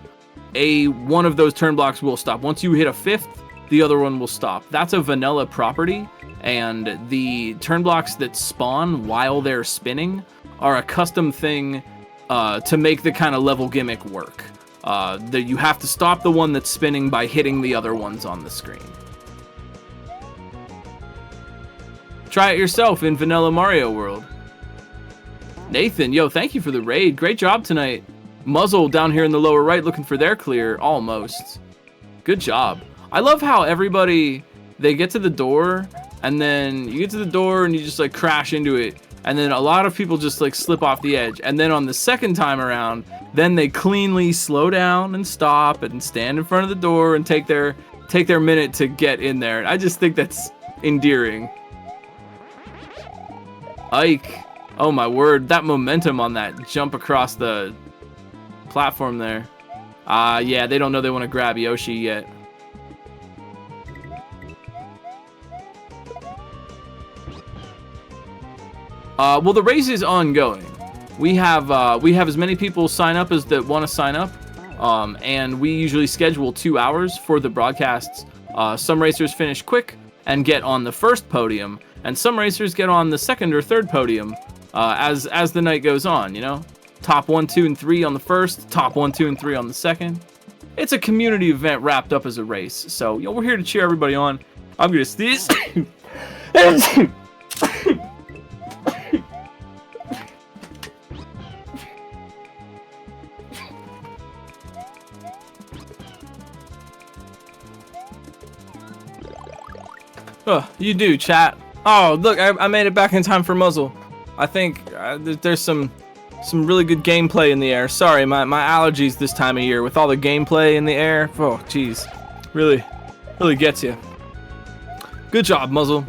A: one of those turn blocks will stop. Once you hit a 5th, the other one will stop. That's a vanilla property, and the turn blocks that spawn while they're spinning are a custom thing to make the kind of level gimmick work. That you have to stop the one that's spinning by hitting the other ones on the screen. Try it yourself in Vanilla Mario World. Nathan, yo, thank you for the raid. Great job tonight. Muzzle down here in the lower right looking for their clear. Almost. Good job. I love how everybody, they get to the door, and then you get to the door and you just like crash into it. And then a lot of people just like slip off the edge. And then on the second time around, then they cleanly slow down and stop and stand in front of the door and take their minute to get in there. I just think that's endearing. Ike. Oh my word, that momentum on that jump across the platform there. Yeah, they don't know they want to grab Yoshi yet. Well, the race is ongoing. We have as many people sign up as that want to sign up, and we usually schedule 2 hours for the broadcasts. Some racers finish quick and get on the first podium, and some racers get on the second or third podium as the night goes on. You know, top 1, 2, and 3 on the first, top 1, 2, and 3 on the second. It's a community event wrapped up as a race, so you know we're here to cheer everybody on. I'm gonna sneeze. Oh, you do, chat. Oh, look, I made it back in time for Muzzle. I think there's some really good gameplay in the air. Sorry, my allergies this time of year with all the gameplay in the air. Oh, jeez, really gets you. Good job, Muzzle.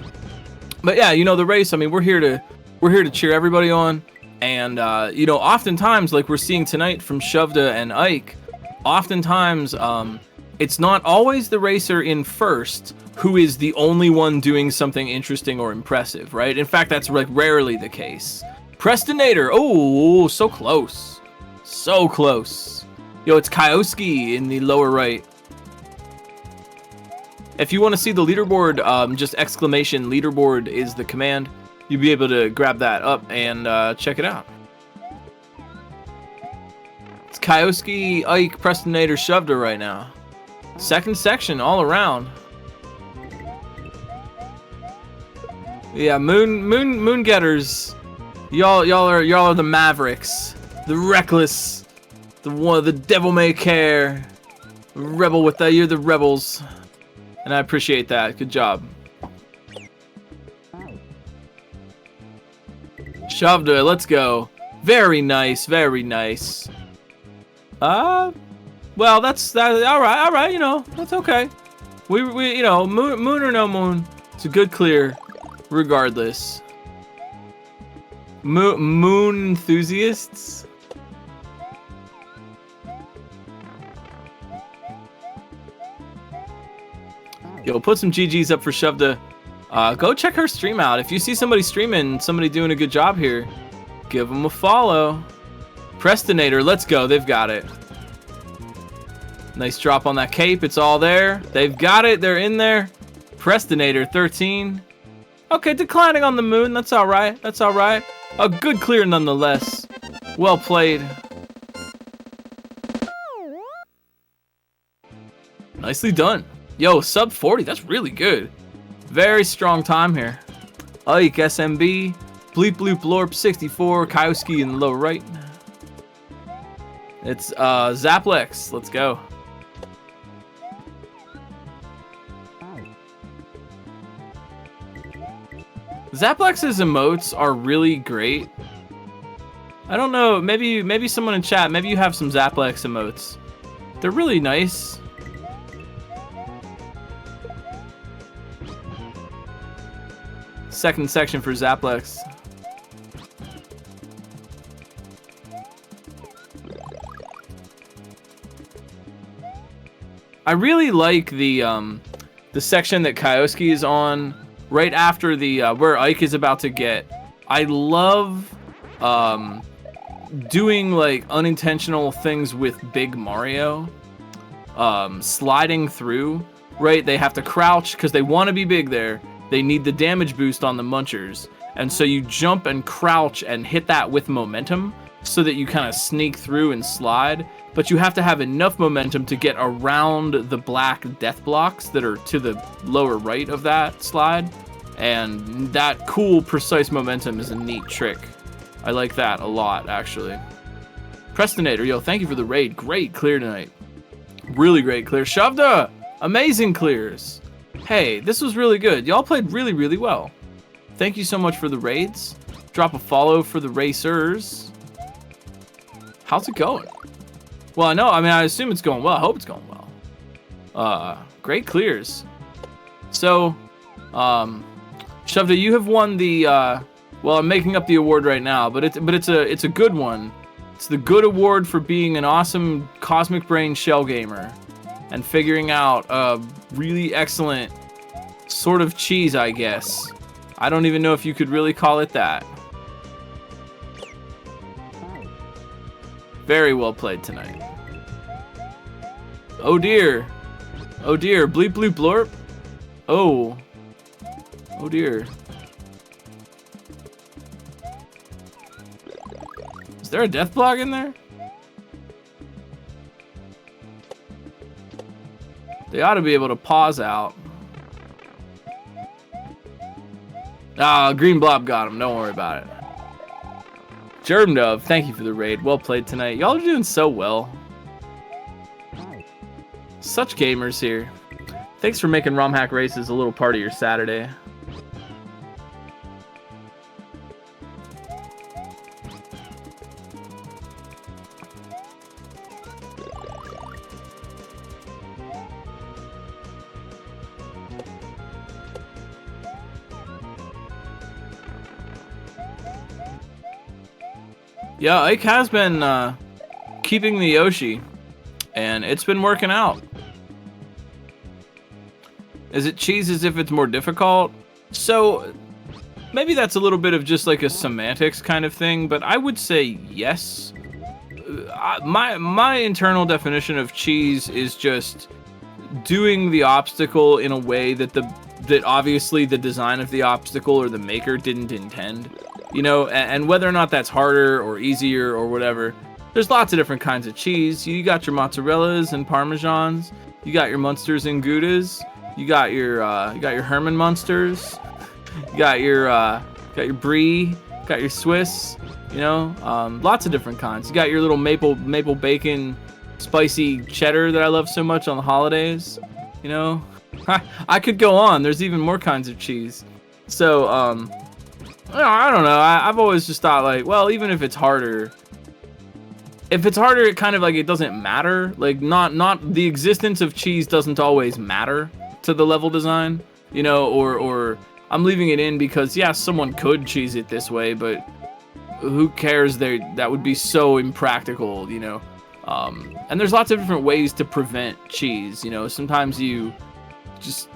A: But yeah, you know the race. I mean, we're here to cheer everybody on, and you know, oftentimes, like we're seeing tonight from Shovda and Ike, oftentimes it's not always the racer in first who is the only one doing something interesting or impressive, right? In fact, that's like rarely the case. Prestonator, oh, so close. So close. Yo, it's Kioski in the lower right. If you want to see the leaderboard, just exclamation leaderboard is the command. You'll be able to grab that up and check it out. It's Kioski, Ike, Prestonator, Shovda right now. Second section all around. Yeah, moon getters. Y'all are the Mavericks, the reckless, the devil may care, rebel with that. You're the rebels, and I appreciate that. Good job. Shovda, let's go. Very nice, very nice. Well, that's that. All right. You know, that's okay. We you know, moon or no moon, it's a good clear. Regardless, moon enthusiasts. Yo, put some GGs up for Shovda. Go check her stream out. If you see somebody streaming, somebody doing a good job here, give them a follow. Prestonator, let's go. They've got it. Nice drop on that cape. It's all there. They've got it. They're in there. Prestonator 13. Okay, declining on the moon. That's all right. That's all right. A good clear nonetheless. Well played. Nicely done. Yo, sub 40. That's really good. Very strong time here. Ike, SMB, Bleep Bloop Lorp 64, Kioski in the lower right. It's Zaplex. Let's go. Zaplex's emotes are really great. I don't know, maybe someone in chat, maybe you have some Zaplex emotes. They're really nice. Second section for Zaplex. I really like the section that Kioski is on. Right after the where Ike is about to get. I love doing like unintentional things with Big Mario. Sliding through, right? They have to crouch because they want to be big there. They need the damage boost on the munchers. And so you jump and crouch and hit that with momentum so that you kind of sneak through and slide. But you have to have enough momentum to get around the black death blocks that are to the lower right of that slide. And that cool, precise momentum is a neat trick. I like that a lot, actually. Crestinator, yo, thank you for the raid. Great clear tonight. Really great clear. Shavda, amazing clears. Hey, this was really good. Y'all played really, really well. Thank you so much for the raids. Drop a follow for the racers. How's it going? Well, no, I mean, I assume it's going well. I hope it's going well. Great clears. So, Shavda, you have won the, well, I'm making up the award right now, but it's a good one. It's the good award for being an awesome Cosmic Brain shell gamer and figuring out a really excellent sort of cheese, I guess. I don't even know if you could really call it that. Very well played tonight. Oh dear. Oh dear. Bleep bloop blorp. Oh. Oh dear. Is there a death block in there? They ought to be able to pause out. Ah, green blob got him. Don't worry about it. Germ Dove, thank you for the raid. Well played tonight. Y'all are doing so well. Such gamers here. Thanks for making ROM Hack Races a little part of your Saturday. Yeah, Ike has been keeping the Yoshi, and it's been working out. Is it cheese as if it's more difficult? So, maybe that's a little bit of just like a semantics kind of thing, but I would say yes. My internal definition of cheese is just doing the obstacle in a way that that obviously the design of the obstacle or the maker didn't intend. You know, and whether or not that's harder or easier or whatever, there's lots of different kinds of cheese. You got your mozzarellas and parmesans. You got your Munsters and Goudas. You got your Herman Munsters. You got your Brie. Got your Swiss. You know, lots of different kinds. You got your little maple bacon, spicy cheddar that I love so much on the holidays. You know, I could go on. There's even more kinds of cheese. So, I don't know. I've always just thought like, well, even if it's harder, it kind of like it doesn't matter. Like not the existence of cheese doesn't always matter to the level design, you know, or I'm leaving it in because yeah, someone could cheese it this way, but who cares? That would be so impractical, you know. And there's lots of different ways to prevent cheese, you know. Sometimes you just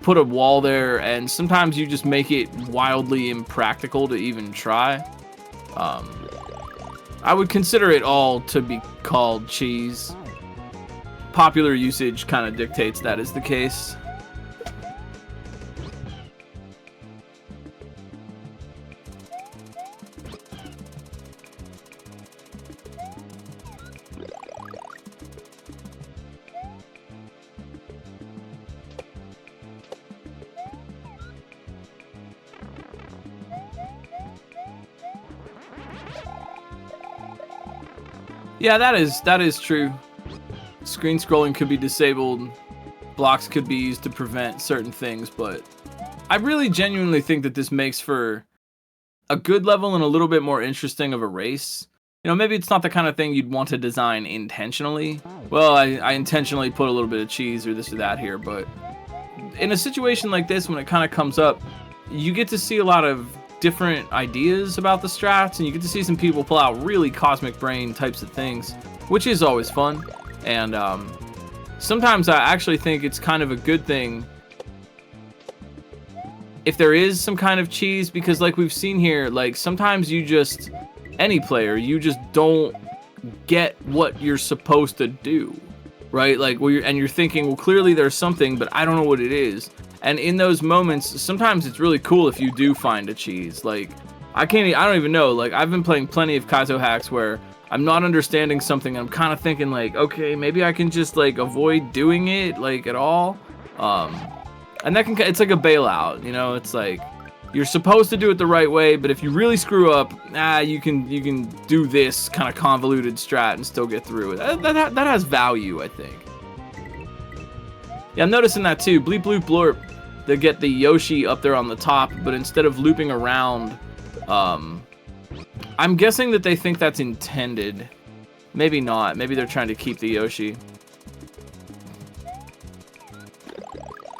A: put a wall there, and sometimes you just make it wildly impractical to even try. I would consider it all to be called cheese. Popular usage kind of dictates that is the case. Yeah, that is true. Screen scrolling could be disabled. Blocks could be used to prevent certain things, but I really genuinely think that this makes for a good level and a little bit more interesting of a race. You know, maybe it's not the kind of thing you'd want to design intentionally. Well, I intentionally put a little bit of cheese or this or that here, but in a situation like this, when it kind of comes up, you get to see a lot of different ideas about the strats, and you get to see some people pull out really cosmic brain types of things, which is always fun. And sometimes I actually think it's kind of a good thing if there is some kind of cheese, because like we've seen here, like sometimes any player, you just don't get what you're supposed to do, right? Like you're thinking, well, clearly there's something, but I don't know what it is. And in those moments, sometimes it's really cool if you do find a cheese. Like, I don't even know. Like, I've been playing plenty of Kaizo hacks where I'm not understanding something, and I'm kind of thinking, like, okay, maybe I can just, like, avoid doing it, like, at all. And it's like a bailout, you know? It's like, You're supposed to do it the right way, but if you really screw up, you can do this kind of convoluted strat and still get through it. That has value, I think. Yeah, I'm noticing that too. Bleep bloop blorp. They get the Yoshi up there on the top, but instead of looping around, I'm guessing that they think that's intended. Maybe not. Maybe they're trying to keep the Yoshi.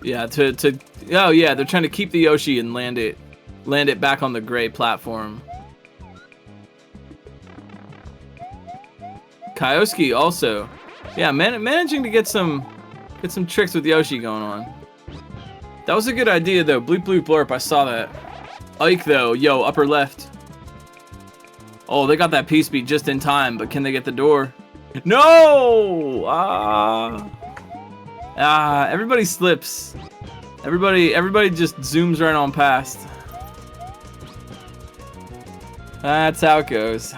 A: Yeah, oh yeah, they're trying to keep the Yoshi and land it back on the gray platform. Kyoski also, yeah, managing to get some tricks with Yoshi going on. That was a good idea though. Bleep bloop blorp, I saw that. Ike though, yo, upper left. Oh, they got that P-speed just in time, but can they get the door? No! Everybody slips. Everybody just zooms right on past. That's how it goes.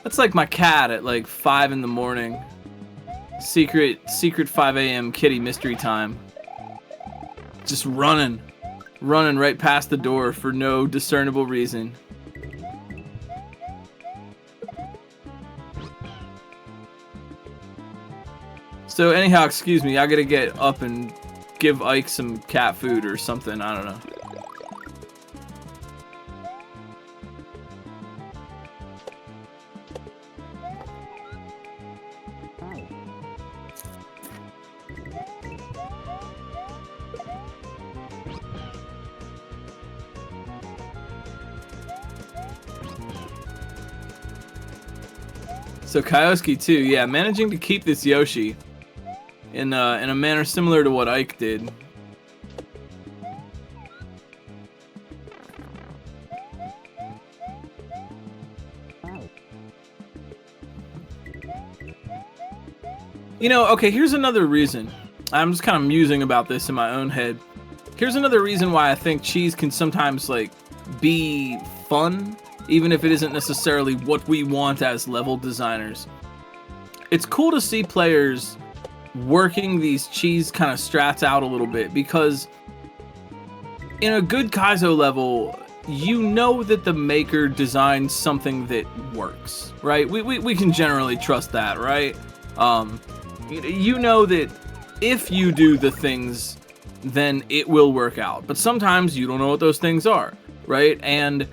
A: That's like my cat at like 5 in the morning. Secret 5 a.m. kitty mystery time. Just running right past the door for no discernible reason. So anyhow, excuse me, I gotta get up and give Ike some cat food or something, I don't know. So Kyoski too, yeah, managing to keep this Yoshi in a manner similar to what Ike did. You know, okay, here's another reason. I'm just kind of musing about this in my own head. Here's another reason why I think cheese can sometimes like be fun, even if it isn't necessarily what we want as level designers. It's cool to see players working these cheese kind of strats out a little bit, because in a good Kaizo level, you know that the maker designed something that works, right? We can generally trust that, right? You know that if you do the things, then it will work out. But sometimes you don't know what those things are, right? And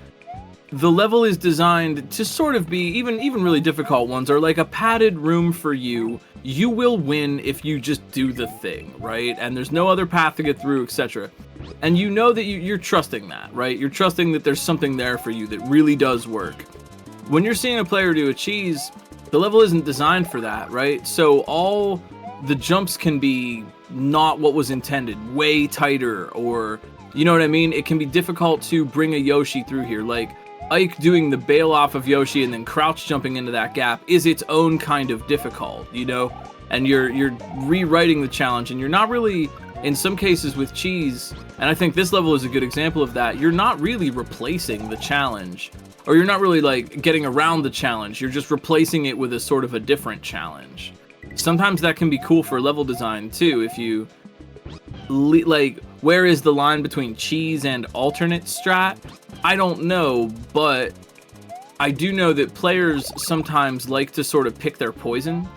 A: the level is designed to sort of be, even really difficult ones are like a padded room for you. You will win if you just do the thing, right? And there's no other path to get through, etc. And you know that you're trusting that, right? You're trusting that there's something there for you that really does work. When you're seeing a player do a cheese, the level isn't designed for that, right? So all the jumps can be not what was intended, way tighter, or, you know what I mean? It can be difficult to bring a Yoshi through here. Like, Ike doing the bail off of Yoshi and then crouch jumping into that gap is its own kind of difficult, you know? And you're rewriting the challenge, and you're not really, in some cases with cheese, and I think this level is a good example of that, you're not really replacing the challenge, or you're not really like getting around the challenge, you're just replacing it with a sort of a different challenge. Sometimes that can be cool for level design too, if you like, where is the line between cheese and alternate strat? I don't know, but I do know that players sometimes like to sort of pick their poison.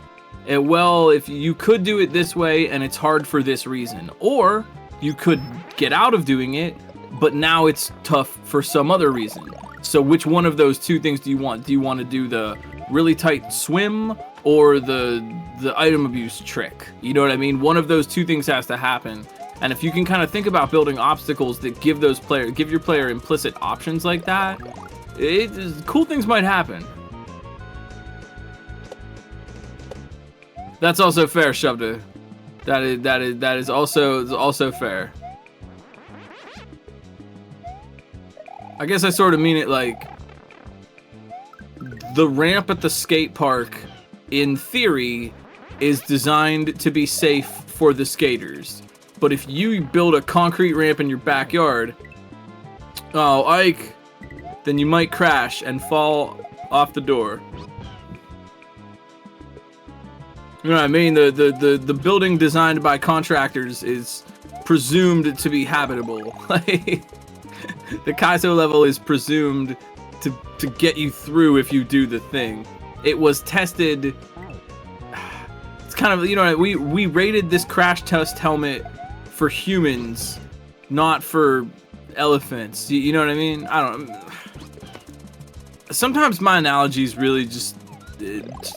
A: Well, if you could do it this way and it's hard for this reason, or you could get out of doing it, but now it's tough for some other reason. So which one of those two things do you want? Do you want to do the really tight swim or the item abuse trick? You know what I mean? One of those two things has to happen. And if you can kind of think about building obstacles that give your player implicit options like that, cool things might happen. That's also fair, Shovda. That is also fair. I guess I sort of mean it like the ramp at the skate park, in theory, is designed to be safe for the skaters. But if you build a concrete ramp in your backyard, oh, Ike, then you might crash and fall off the door. You know what I mean? The building designed by contractors is presumed to be habitable. Like, the Kaizo level is presumed to get you through if you do the thing. It was tested. It's kind of, you know, we rated this crash test helmet for humans, not for elephants. You know what I mean? I don't. Sometimes my analogies really just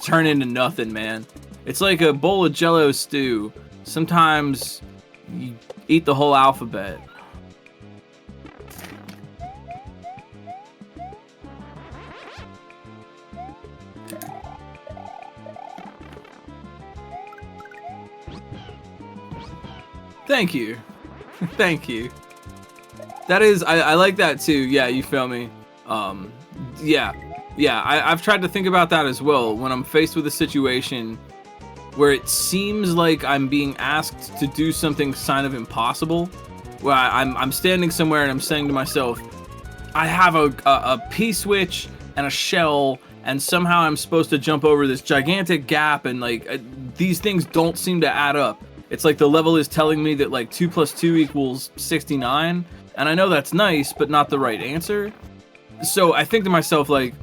A: turn into nothing, man. It's like a bowl of Jello stew. Sometimes you eat the whole alphabet. Thank you. Thank you. That is, I like that too. Yeah, you feel me? Yeah. I've tried to think about that as well when I'm faced with a situation where it seems like I'm being asked to do something kind of impossible. Where I'm standing somewhere and I'm saying to myself, I have a P-switch and a shell, and somehow I'm supposed to jump over this gigantic gap, and like these things don't seem to add up. It's like the level is telling me that like 2 + 2 = 69, and I know that's nice, but not the right answer. So I think to myself, like,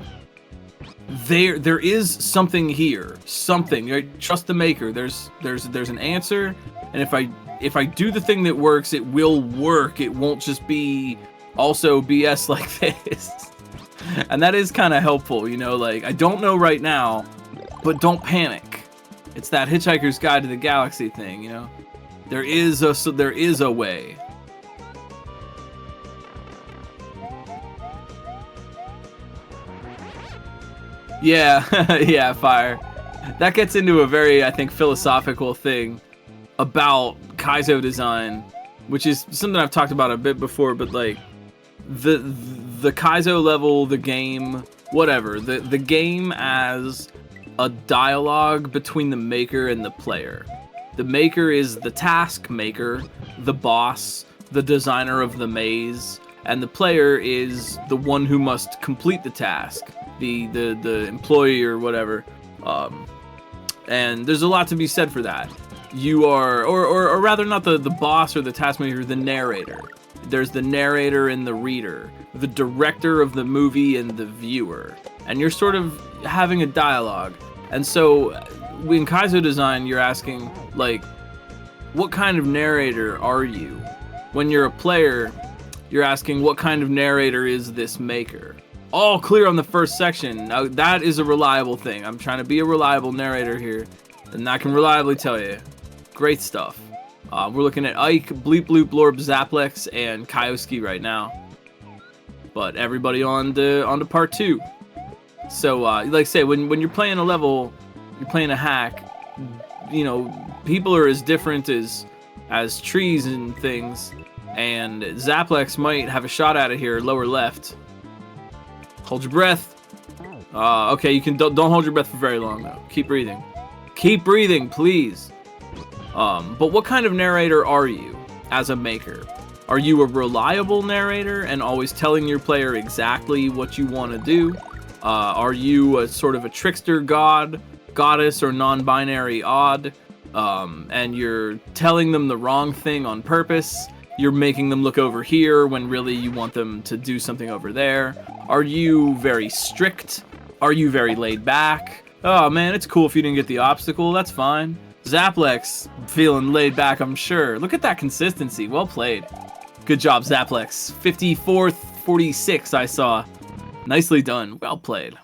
A: there is something here, something. Right? Trust the maker. There's an answer, and if I do the thing that works, it will work. It won't just be also BS like this. And that is kind of helpful, you know. Like, I don't know right now, but don't panic. It's that Hitchhiker's Guide to the Galaxy thing, you know. There is a way. Yeah, yeah, fire. That gets into a very, I think, philosophical thing about Kaizo design, which is something I've talked about a bit before, but like the Kaizo level, the game, whatever, the game as a dialogue between the maker and the player. The maker is the task maker, the boss, the designer of the maze, and the player is the one who must complete the task, the employee or whatever. And there's a lot to be said for that. You are, or rather not the boss or the task maker, the narrator. There's the narrator and the reader, the director of the movie and the viewer. And you're sort of having a dialogue. And so in Kaizo design, you're asking, like, what kind of narrator are you? When you're a player, you're asking, what kind of narrator is this maker? All clear on the first section. Now, that is a reliable thing. I'm trying to be a reliable narrator here, and I can reliably tell you. Great stuff. We're looking at Ike, Bleep Bloop Blorb, Zaplex, and Kyoski right now. But everybody on to part 2. So, like I say, when you're playing a level, you're playing a hack, you know, people are as different as trees and things, and Zaplex might have a shot at it here, lower left. Hold your breath. Okay, you can don't hold your breath for very long though. Keep breathing. Keep breathing, please. But what kind of narrator are you as a maker? Are you a reliable narrator and always telling your player exactly what you want to do? Are you a sort of a trickster god, goddess, or non-binary odd? And you're telling them the wrong thing on purpose? You're making them look over here when really you want them to do something over there? Are you very strict? Are you very laid back? Oh man, it's cool if you didn't get the obstacle, that's fine. Zaplex, feeling laid back, I'm sure. Look at that consistency, well played. Good job, Zaplex. 54th, 46 I saw. Nicely done, well played.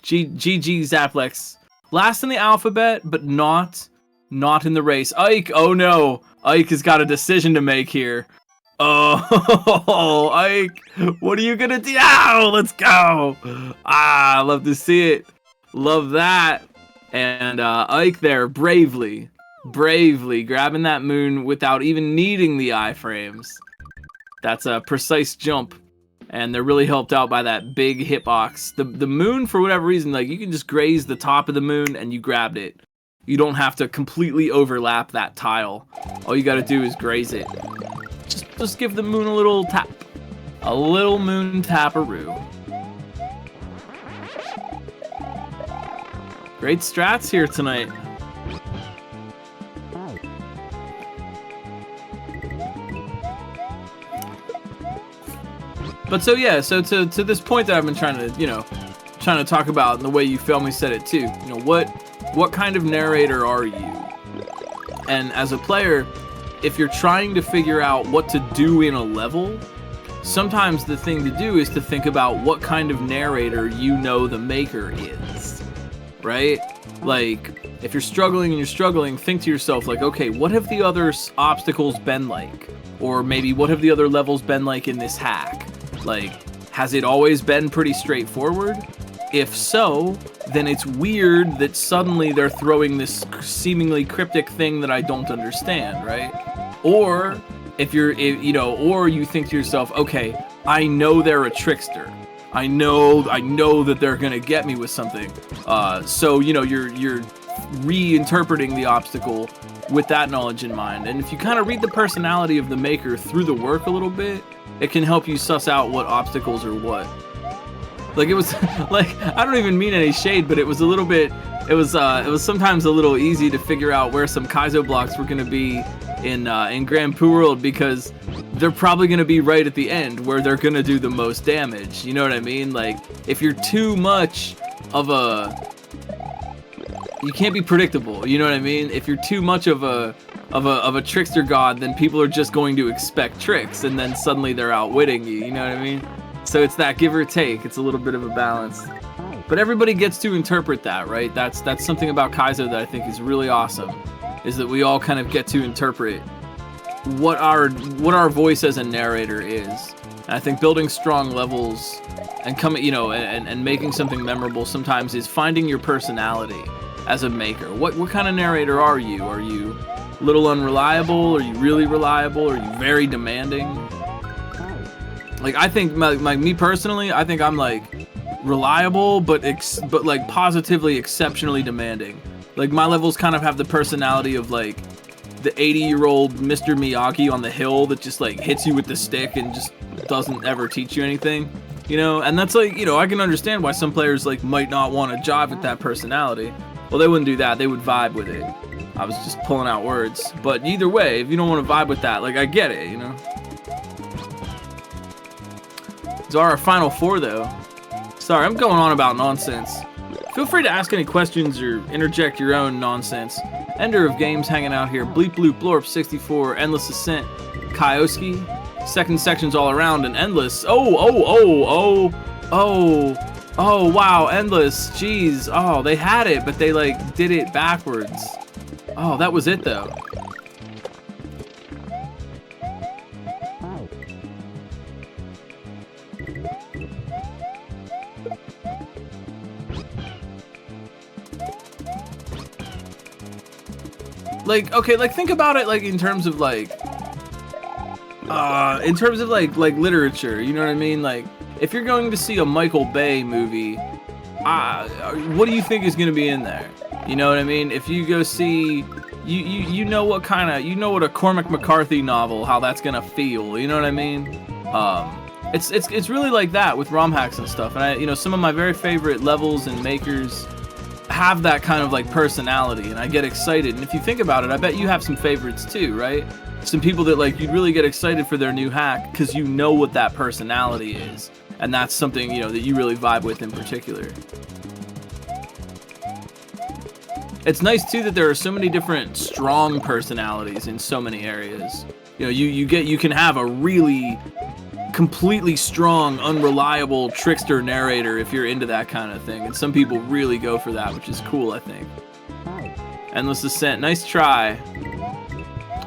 A: GG Zaplex. Last in the alphabet, but not in the race. Ike, oh no. Ike has got a decision to make here. Oh, Ike, what are you gonna do? Oh, let's go. Ah, love to see it. Love that. And Ike there, bravely grabbing that moon without even needing the iframes. That's a precise jump. And they're really helped out by that big hitbox. The moon, for whatever reason, like, you can just graze the top of the moon and you grabbed it. You don't have to completely overlap that tile. All you gotta do is graze it. Just give the moon a little tap. A little moon taparoo. Great strats here tonight. But so yeah, so to this point that I've been trying to talk about, and the way you Fail Me said it too. You know, what kind of narrator are you? And as a player, if you're trying to figure out what to do in a level, sometimes the thing to do is to think about what kind of narrator you know the maker is, right? Like, if you're struggling, think to yourself, like, okay, what have the other obstacles been like? Or maybe what have the other levels been like in this hack? Like, has it always been pretty straightforward? If so, then it's weird that suddenly they're throwing this seemingly cryptic thing that I don't understand, right? Or or you think to yourself, okay, I know they're a trickster. I know that they're gonna get me with something. So you're reinterpreting the obstacle with that knowledge in mind. And if you kind of read the personality of the maker through the work a little bit, it can help you suss out what obstacles are what. Like, it was like, I don't even mean any shade, but it was sometimes a little easy to figure out where some Kaizo blocks were going to be in Grand Poo World, because they're probably going to be right at the end where they're going to do the most damage. You know what I mean? Like, if you're too much of you can't be predictable. You know what I mean? If you're too much of a trickster god, then people are just going to expect tricks, and then suddenly they're outwitting you. You know what I mean? So it's that give or take. It's a little bit of a balance. But everybody gets to interpret that, right? That's something about Kaizo that I think is really awesome, is that we all kind of get to interpret what our voice as a narrator is. And I think building strong levels and and making something memorable sometimes is finding your personality as a maker. What kind of narrator are you? Are you a little unreliable? Are you really reliable? Are you very demanding? Like, I think, me personally, I think I'm like reliable, but like positively exceptionally demanding. Like, my levels kind of have the personality of like the 80-year-old Mr. Miyagi on the hill that just like hits you with the stick and just doesn't ever teach you anything, And that's like, I can understand why some players like might not want to jive with that personality. Well, they wouldn't do that. They would vibe with it. I was just pulling out words. But either way, if you don't want to vibe with that, like, I get it, These are our final four, though. Sorry, I'm going on about nonsense. Feel free to ask any questions or interject your own nonsense. Ender of Games hanging out here. Bleep Bloop Blorp 64, Endless Ascent, Kyoski. Second sections all around and Endless. Oh, wow, Endless. Jeez. Oh, they had it, but they, like, did it backwards. Oh, that was it, though. Like, okay, like, think about it, like, in terms of, like, literature, you know what I mean? Like, if you're going to see a Michael Bay movie, what do you think is going to be in there? You know what I mean? If you go see, you know what a Cormac McCarthy novel, how that's going to feel, you know what I mean? It's really like that with ROM hacks and stuff. And some of my very favorite levels and makers have that kind of like personality, and I get excited. And if you think about it, I bet you have some favorites too, right? Some people that like you'd really get excited for their new hack because you know what that personality is, and that's something that you really vibe with in particular. It's nice too that there are so many different strong personalities in so many areas. You can have a really completely strong, unreliable trickster narrator if you're into that kind of thing, and some people really go for that, which is cool, I think. Endless Ascent, nice try.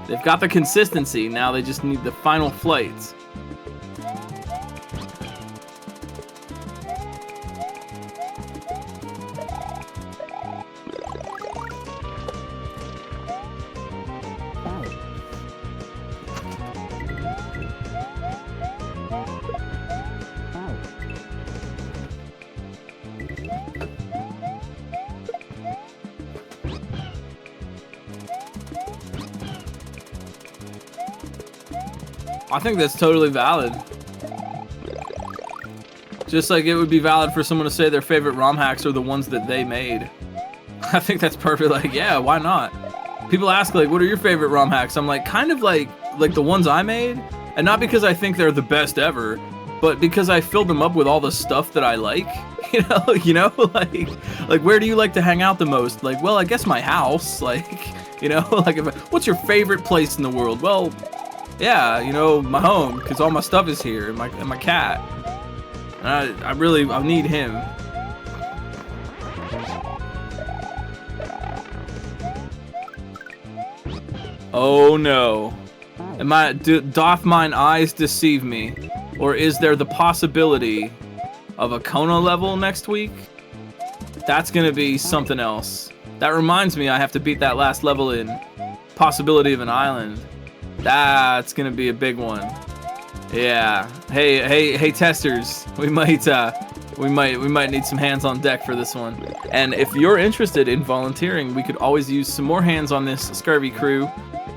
A: They've got the consistency, now they just need the final flights. I think that's totally valid. Just like it would be valid for someone to say their favorite ROM hacks are the ones that they made. I think that's perfect. Like, yeah, why not? People ask, like, what are your favorite ROM hacks? I'm like, kind of like the ones I made. And not because I think they're the best ever, but because I filled them up with all the stuff that I like, like where do you like to hang out the most? Like, well, I guess my house, like, like what's your favorite place in the world? Well, yeah, my home, because all my stuff is here, and my cat. And I need him. Oh no. Doth mine eyes deceive me? Or is there the possibility of a Kona level next week? That's gonna be something else. That reminds me, I have to beat that last level in Possibility of an Island. That's gonna be a big one. Yeah. Hey, testers. We might need some hands on deck for this one. And if you're interested in volunteering, we could always use some more hands on this scurvy crew.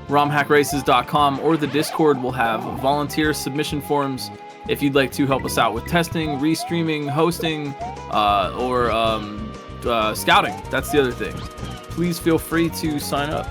A: RomHackRaces.com or the Discord will have volunteer submission forms if you'd like to help us out with testing, restreaming, hosting, or scouting. That's the other thing. Please feel free to sign up.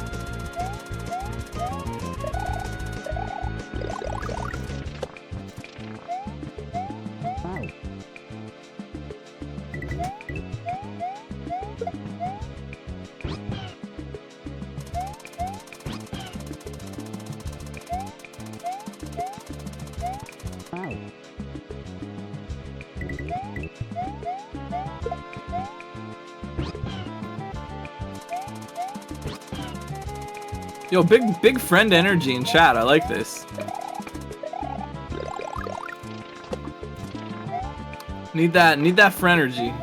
A: Yo, big friend energy in chat. I like this. Need that friend energy.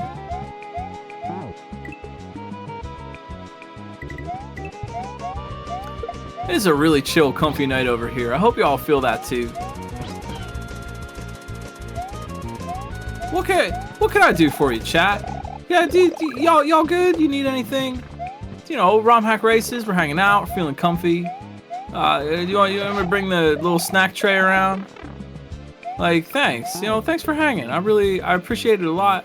A: It is a really chill, comfy night over here. I hope y'all feel that too. What can I do for you, chat? Yeah, y'all good? You need anything? ROM Hack Races, we're hanging out, we're feeling comfy. You want me to bring the little snack tray around? Like, thanks. Thanks for hanging. I appreciate it a lot.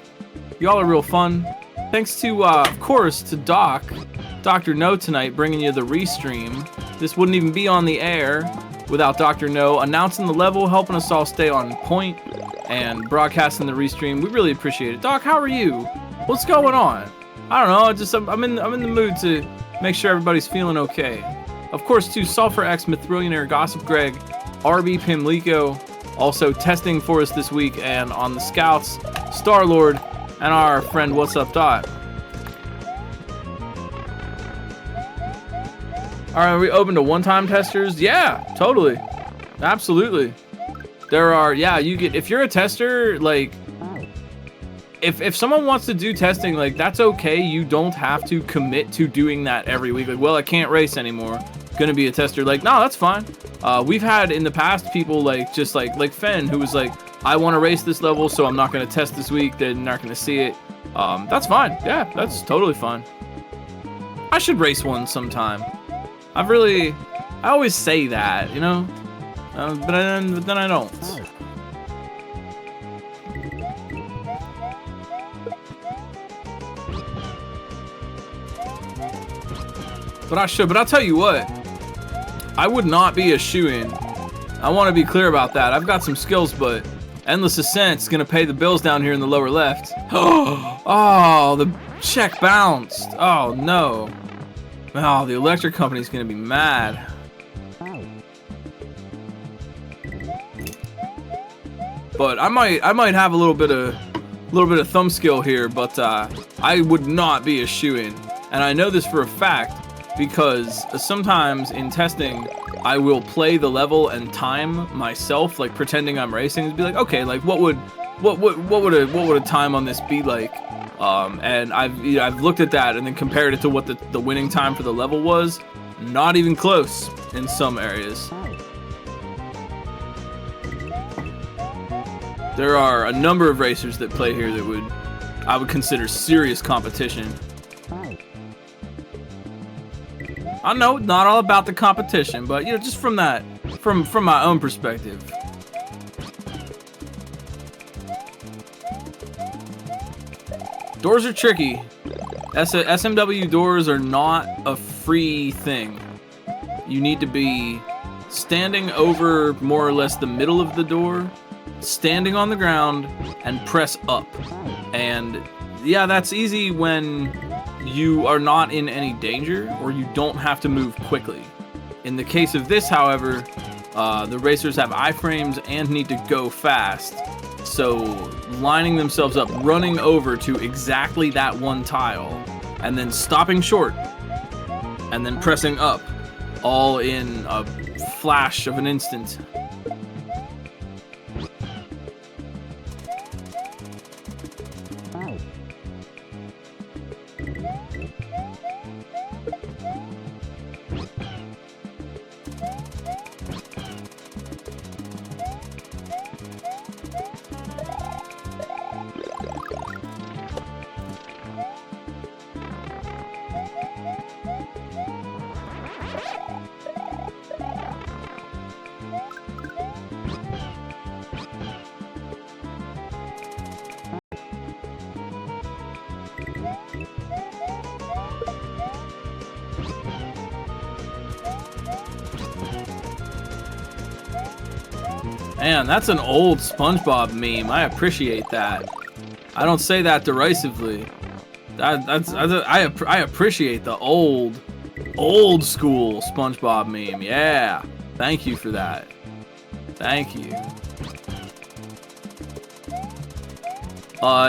A: Y'all are real fun. Thanks to, of course, to Dr. No tonight, bringing you the restream. This wouldn't even be on the air without Dr. No announcing the level, helping us all stay on point, and broadcasting the restream. We really appreciate it. Doc, how are you? What's going on? I don't know, I'm in the mood to make sure everybody's feeling okay. Of course, to Sulfur X, Mythrillionaire, Gossip Greg, RB Pimlico, also testing for us this week, and on the Scouts, Star-Lord, and our friend What's Up Dot. Alright, are we open to one-time testers? Yeah, totally. Absolutely. There are, yeah, if you're a tester, like, if someone wants to do testing, like, that's okay. You don't have to commit to doing that every week. Like, well, I can't race anymore. Gonna be a tester. Like, no, that's fine. We've had in the past people like Fen, who was like, I want to race this level, so I'm not gonna test this week. They're not gonna see it. That's fine. Yeah, that's totally fine. I should race one sometime. I always say that, but then I don't. But I should. But I'll tell you what, I would not be a shoo-in. I want to be clear about that. I've got some skills, but Endless Ascent's gonna pay the bills down here in the lower left. Oh, the check bounced. Oh no. Oh, the electric company's gonna be mad. But I might have a little bit of thumb skill here, but I would not be a shoo-in, and I know this for a fact because sometimes in testing I will play the level and time myself, like pretending I'm racing, and be like, okay, like what would a time on this be like? And I've looked at that and then compared it to what the winning time for the level was. Not even close in some areas. There are a number of racers that play here that I would consider serious competition. I know, not all about the competition, but just from my own perspective. Doors are tricky. SMW doors are not a free thing. You need to be standing over more or less the middle of the door standing on the ground and press up. And yeah, that's easy when you are not in any danger or you don't have to move quickly. In the case of this, however, the racers have iframes and need to go fast. So lining themselves up, running over to exactly that one tile, and then stopping short, and then pressing up, all in a flash of an instant. Man, that's an old SpongeBob meme. I appreciate that. I don't say that derisively. I appreciate the old school SpongeBob meme. Yeah. Thank you for that. Thank you.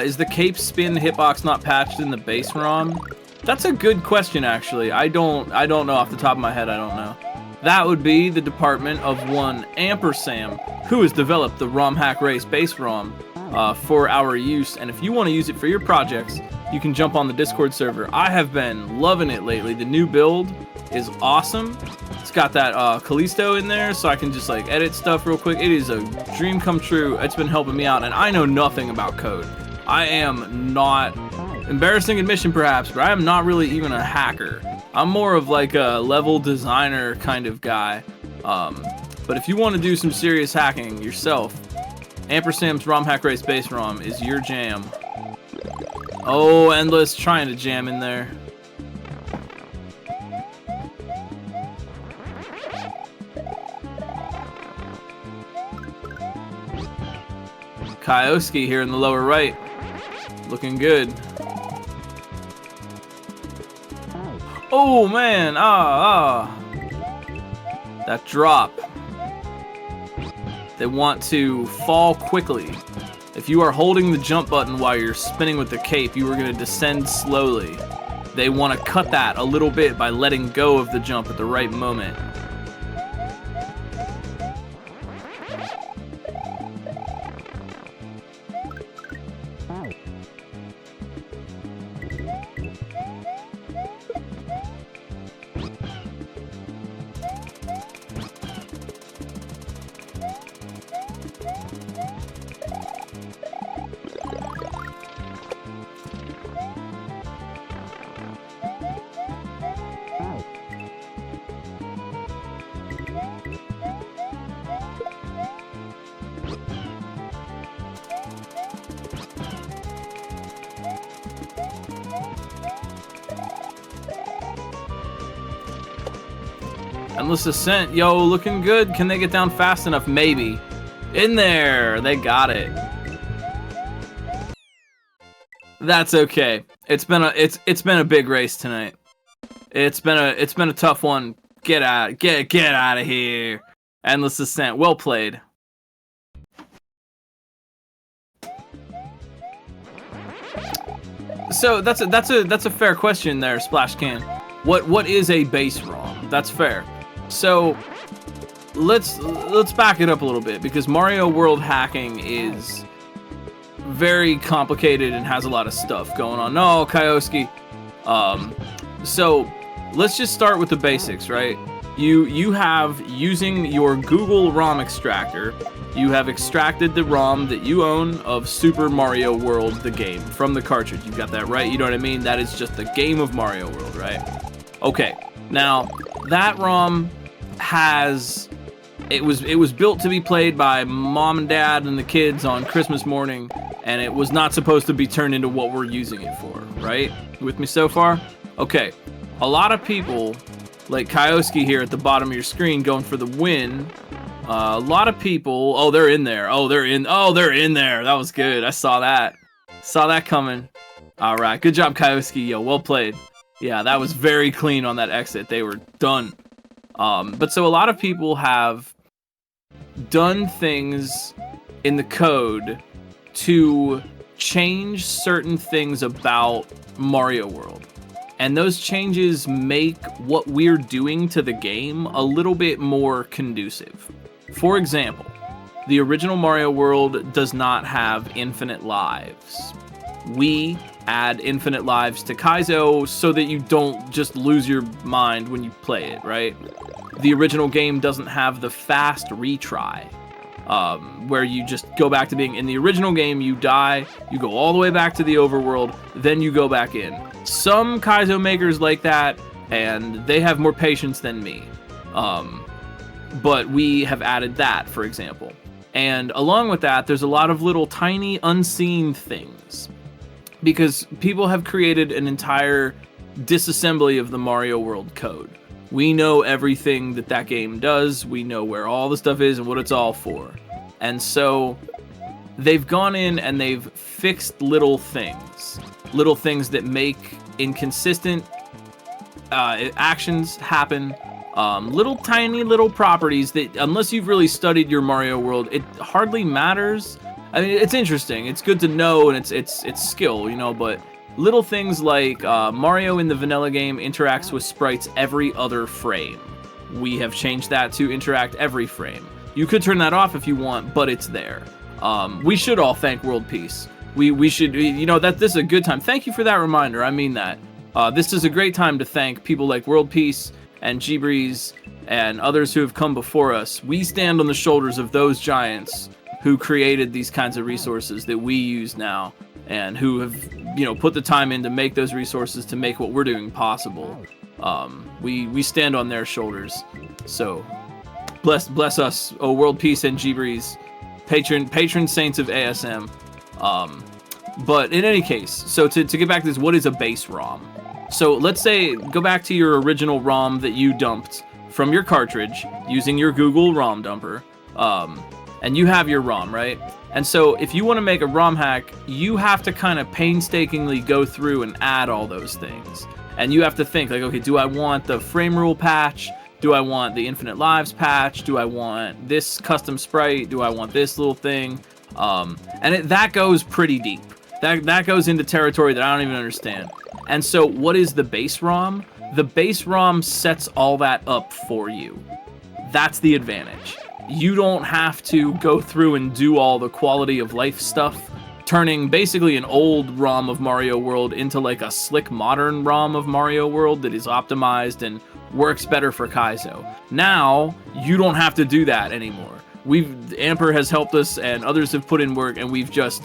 A: Is the cape spin hitbox not patched in the base ROM? That's a good question, actually. I don't know off the top of my head. I don't know. That would be the department of one Ampersand, who has developed the ROM Hack Race base ROM for our use. And if you want to use it for your projects, you can jump on the Discord server. I have been loving it lately. The new build is awesome. It's got that Callisto in there, so I can just like edit stuff real quick. It is a dream come true. It's been helping me out, and I know nothing about code. I am not, embarrassing admission perhaps, but I am not really even a hacker. I'm more of like a level designer kind of guy. But if you want to do some serious hacking yourself, Ampersand's ROM Hack Race base ROM is your jam. Oh, Endless trying to jam in there. Kioski here in the lower right. Looking good. Oh man, that drop. They want to fall quickly. If you are holding the jump button while you're spinning with the cape, you are going to descend slowly. They want to cut that a little bit by letting go of the jump at the right moment. Endless Ascent, yo, looking good. Can they get down fast enough? Maybe. In there, they got it. That's okay. It's been a big race tonight. It's been a tough one. Get out of here. Endless Ascent, well played. So that's a fair question there, Splash Can. What is a base ROM? That's fair. So let's back it up a little bit, because Mario World hacking is very complicated and has a lot of stuff going on. No, Kioski. So let's just start with the basics, right? You have, using your Google ROM extractor, you have extracted the ROM that you own of Super Mario World, the game, from the cartridge. You got that right? You know what I mean? That is just the game of Mario World, right? Okay. Now, that ROM has, it was built to be played by mom and dad and the kids on Christmas morning, and it was not supposed to be turned into what we're using it for, right? You with me so far? Okay. A lot of people, like Kioski here at the bottom of your screen, going for the win, A lot of people. Oh, they're in there. Oh, they're in. Oh, they're in there. That was good. I saw that. Saw that coming. All right. Good job, Kyoski. Yo, well played. Yeah, that was very clean on that exit. They were done. But so a lot of people have done things in the code to change certain things about Mario World. And those changes make what we're doing to the game a little bit more conducive. For example, the original Mario World does not have infinite lives. We add infinite lives to Kaizo so that you don't just lose your mind when you play it, right? The original game doesn't have the fast retry, where you just go back to being in the original game, you die, you go all the way back to the overworld, then you go back in. Some Kaizo makers like that, and they have more patience than me. But we have added that, for example. And along with that, there's a lot of little tiny unseen things. Because people have created an entire disassembly of the Mario World code. We know everything that that game does. We know where all the stuff is and what it's all for. And so they've gone in and they've fixed little things that make inconsistent actions happen. Little tiny little properties that, unless you've really studied your Mario World, it hardly matters. I mean, it's interesting. It's good to know, and it's skill, you know. But little things like Mario in the vanilla game interacts with sprites every other frame. We have changed that to interact every frame. You could turn that off if you want, but it's there. We should all thank World Peace. We should, you know, this is a good time. Thank you for that reminder. I mean that. This is a great time to thank people like World Peace and G-Breeze and others who have come before us. We stand on the shoulders of those giants who created these kinds of resources that we use now, and who have, you know, put the time in to make those resources to make what we're doing possible. We stand on their shoulders. So bless us, oh World Peace and G-Breeze, patron saints of ASM. But in any case, so to get back to this, what is a base ROM? So let's say, go back to your original ROM that you dumped from your cartridge using your Google ROM dumper. And you have your ROM, right? And so if you want to make a ROM hack, you have to kind of painstakingly go through and add all those things. And you have to think like, okay, do I want the frame rule patch? Do I want the infinite lives patch? Do I want this custom sprite? Do I want this little thing? That goes pretty deep. That goes into territory that I don't even understand. And so what is the base ROM? The base ROM sets all that up for you. That's the advantage. You don't have to go through and do all the quality of life stuff, turning basically an old ROM of Mario World into like a slick modern ROM of Mario World that is optimized and works better for Kaizo. Now, you don't have to do that anymore. Amper has helped us and others have put in work, and we've just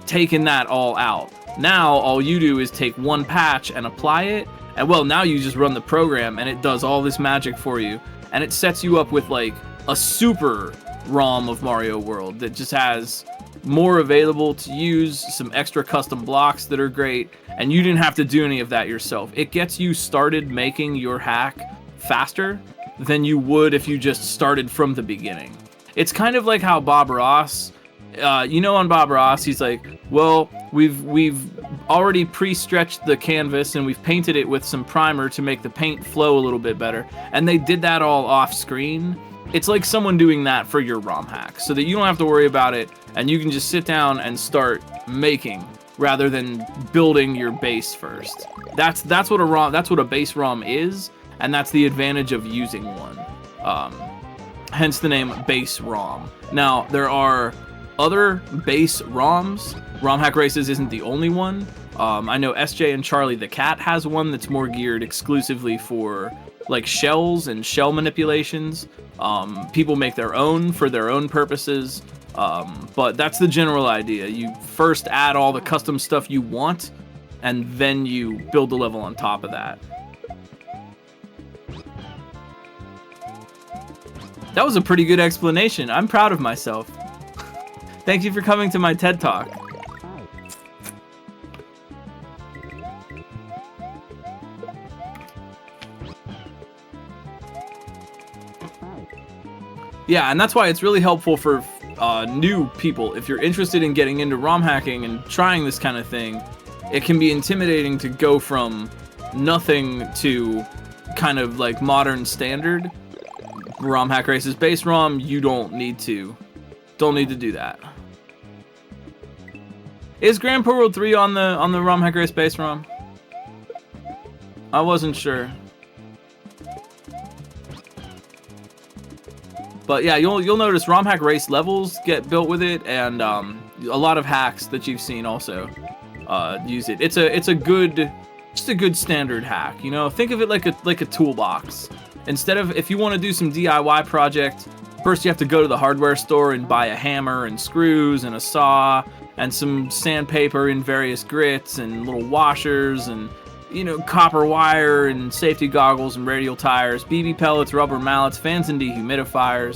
A: taken that all out. Now, all you do is take one patch and apply it, and well, now you just run the program and it does all this magic for you, and it sets you up with like a super ROM of Mario World that just has more available to use, some extra custom blocks that are great, and you didn't have to do any of that yourself. It gets you started making your hack faster than you would if you just started from the beginning. It's kind of like how Bob Ross, on Bob Ross, he's like, well, we've already pre-stretched the canvas and we've painted it with some primer to make the paint flow a little bit better, and they did that all off screen. It's like someone doing that for your ROM hack, so that you don't have to worry about it, and you can just sit down and start making, rather than building your base first. That's what a base ROM is, and that's the advantage of using one. Hence the name base ROM. Now, there are other base ROMs. ROM Hack Races isn't the only one. I know SJ and Charlie the Cat has one that's more geared exclusively for like shells and shell manipulations. People make their own for their own purposes, but that's the general idea. You first add all the custom stuff you want, and then you build the level on top of that. That was a pretty good explanation. I'm proud of myself. Thank you for coming to my TED Talk. Yeah, and that's why it's really helpful for new people. If you're interested in getting into ROM hacking and trying this kind of thing, it can be intimidating to go from nothing to kind of like modern standard. ROM Hack Races base ROM, you don't need to do that. Is Grand Poo World 3 on the ROM Hack Race base ROM? I wasn't sure. But yeah, you'll notice ROM Hack Race levels get built with it, and a lot of hacks that you've seen also use it. It's a good, just a good standard hack. You know, think of it like a toolbox. Instead of, if you want to do some DIY project, first you have to go to the hardware store and buy a hammer and screws and a saw and some sandpaper in various grits and little washers and, you know, copper wire and safety goggles and radial tires, BB pellets, rubber mallets, fans and dehumidifiers.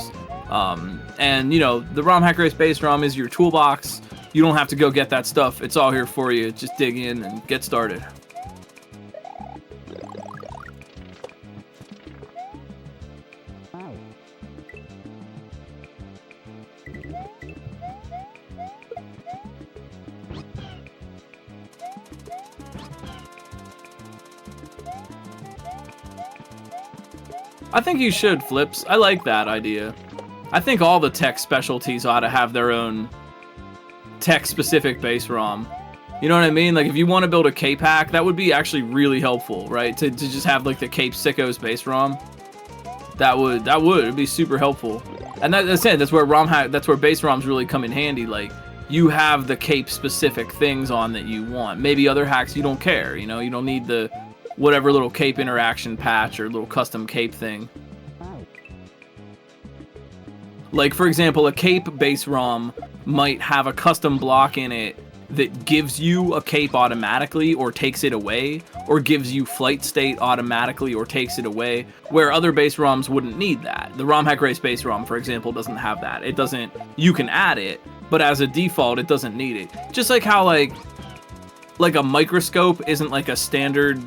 A: And, you know, the ROM Hack Race base ROM is your toolbox. You don't have to go get that stuff. It's all here for you. Just dig in and get started. I think you should, Flips. I like that idea. I think all the tech specialties ought to have their own tech-specific base ROM. You know what I mean? Like, if you want to build a cape hack, that would be actually really helpful, right? To just have, like, the Cape Sickos base ROM. That would. It'd be super helpful. And that's it. That's where base ROMs really come in handy. Like, you have the cape-specific things on that you want. Maybe other hacks you don't care, you know? You don't need the whatever little cape interaction patch or little custom cape thing. Like, for example, a cape base ROM might have a custom block in it that gives you a cape automatically or takes it away, or gives you flight state automatically or takes it away, where other base ROMs wouldn't need that. The ROM Hack Race base ROM, for example, doesn't have that. It doesn't, you can add it, but as a default, it doesn't need it. Just like how like a microscope isn't like a standard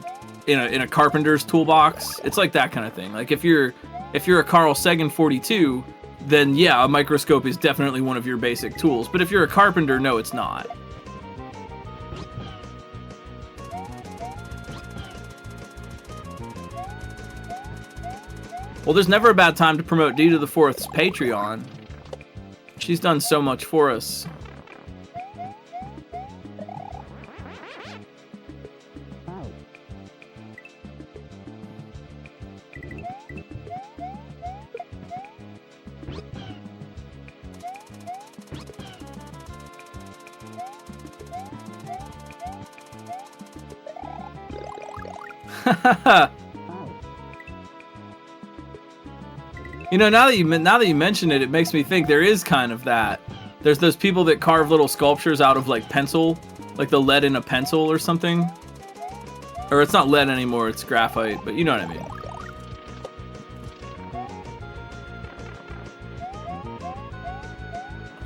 A: in a carpenter's toolbox. It's like that kind of thing. Like if you're a Carl Sagan 42, then yeah, a microscope is definitely one of your basic tools. But if you're a carpenter, no, it's not. Well, there's never a bad time to promote D to the Fourth's Patreon. She's done so much for us. You know, now that you mention it, it makes me think there is kind of that. There's those people that carve little sculptures out of like pencil, like the lead in a pencil or something. Or it's not lead anymore, it's graphite, but you know what I mean.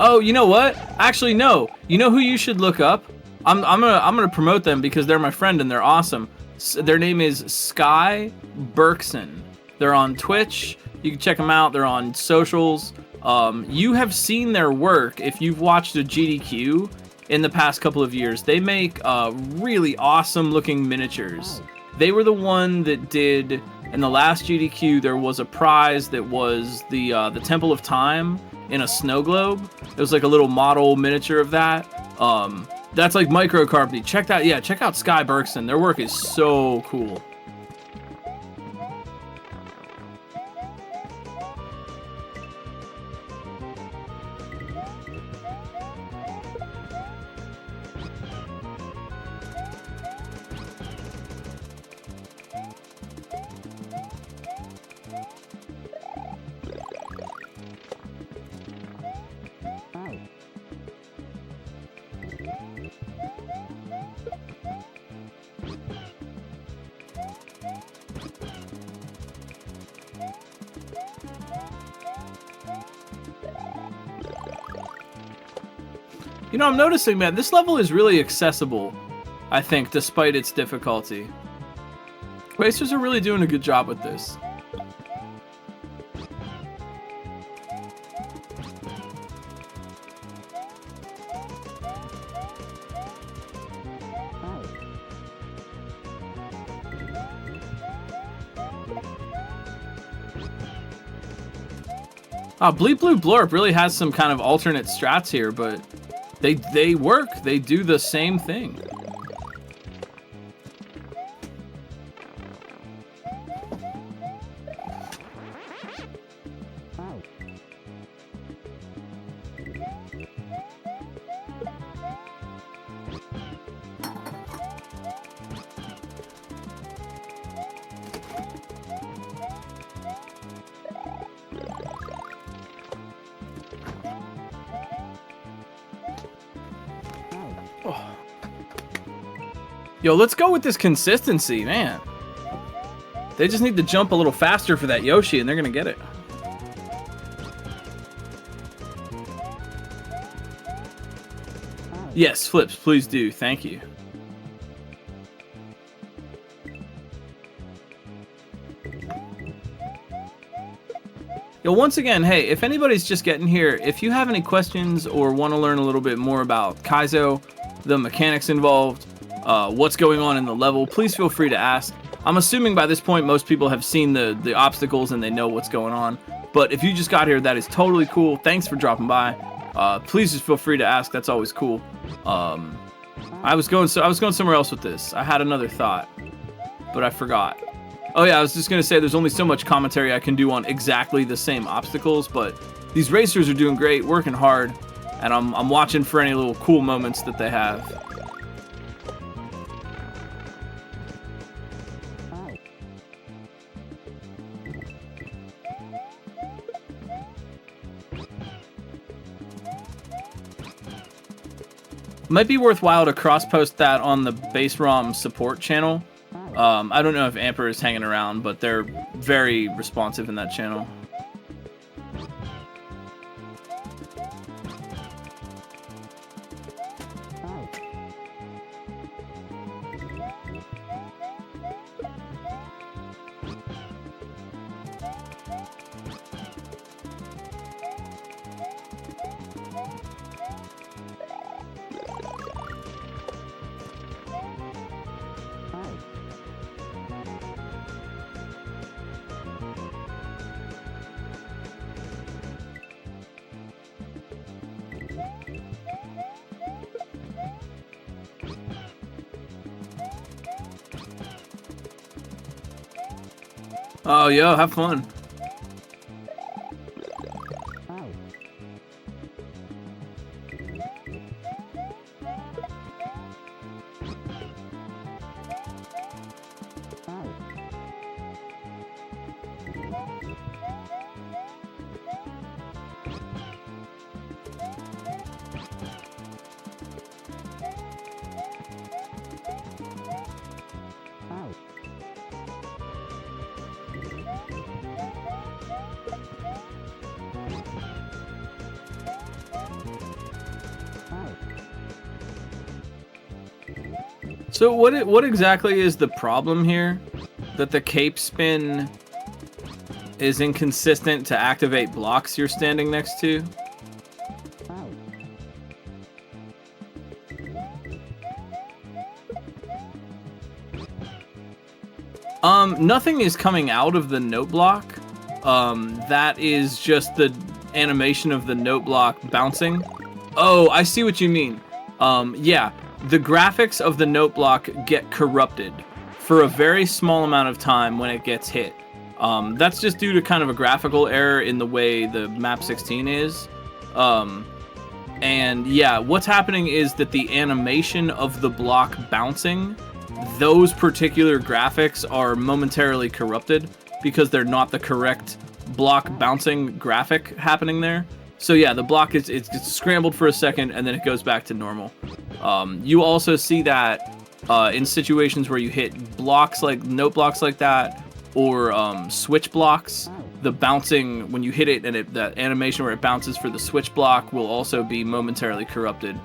A: Oh, you know what? Actually, no. You know who you should look up? I'm gonna promote them because they're my friend and they're awesome. Their name is Sky Berkson. They're on Twitch. You can check them out. They're on socials. You have seen their work if you've watched a GDQ in the past couple of years. They make really awesome looking miniatures. They were the one that did, in the last GDQ, there was a prize that was the Temple of Time in a snow globe. It was like a little model miniature of that. That's like microcarpy. Check out Sky Berkson. Their work is so cool. You know, I'm noticing, man, this level is really accessible, I think, despite its difficulty. Racers are really doing a good job with this. Bleep Blue Blorp really has some kind of alternate strats here, but they work. They do the same thing. Yo, let's go with this consistency, man. They just need to jump a little faster for that Yoshi, and they're gonna get it. Yes, flips, please do. Thank you. Yo, once again, hey, if anybody's just getting here, if you have any questions or want to learn a little bit more about Kaizo, the mechanics involved, what's going on in the level, please feel free to ask. I'm assuming by this point most people have seen the obstacles and they know what's going on. But if you just got here, that is totally cool. Thanks for dropping by. Please just feel free to ask. That's always cool. I was going somewhere else with this. I had another thought, but I forgot. Oh yeah, I was just gonna say there's only so much commentary I can do on exactly the same obstacles, but these racers are doing great, working hard, and I'm watching for any little cool moments that they have. Might be worthwhile to cross-post that on the base ROM support channel. I don't know if Amper is hanging around, but they're very responsive in that channel. Oh, yo, have fun. So what exactly is the problem here? That the cape spin is inconsistent to activate blocks you're standing next to? Nothing is coming out of the note block. That is just the animation of the note block bouncing. Oh, I see what you mean. Yeah. The graphics of the note block get corrupted for a very small amount of time when it gets hit. That's just due to kind of a graphical error in the way the map 16 is. And yeah, what's happening is that the animation of the block bouncing, those particular graphics are momentarily corrupted because they're not the correct block bouncing graphic happening there. So yeah, the block it's scrambled for a second and then it goes back to normal. You also see that in situations where you hit blocks like note blocks like that, or switch blocks. The bouncing when you hit it and that animation where it bounces for the switch block will also be momentarily corrupted.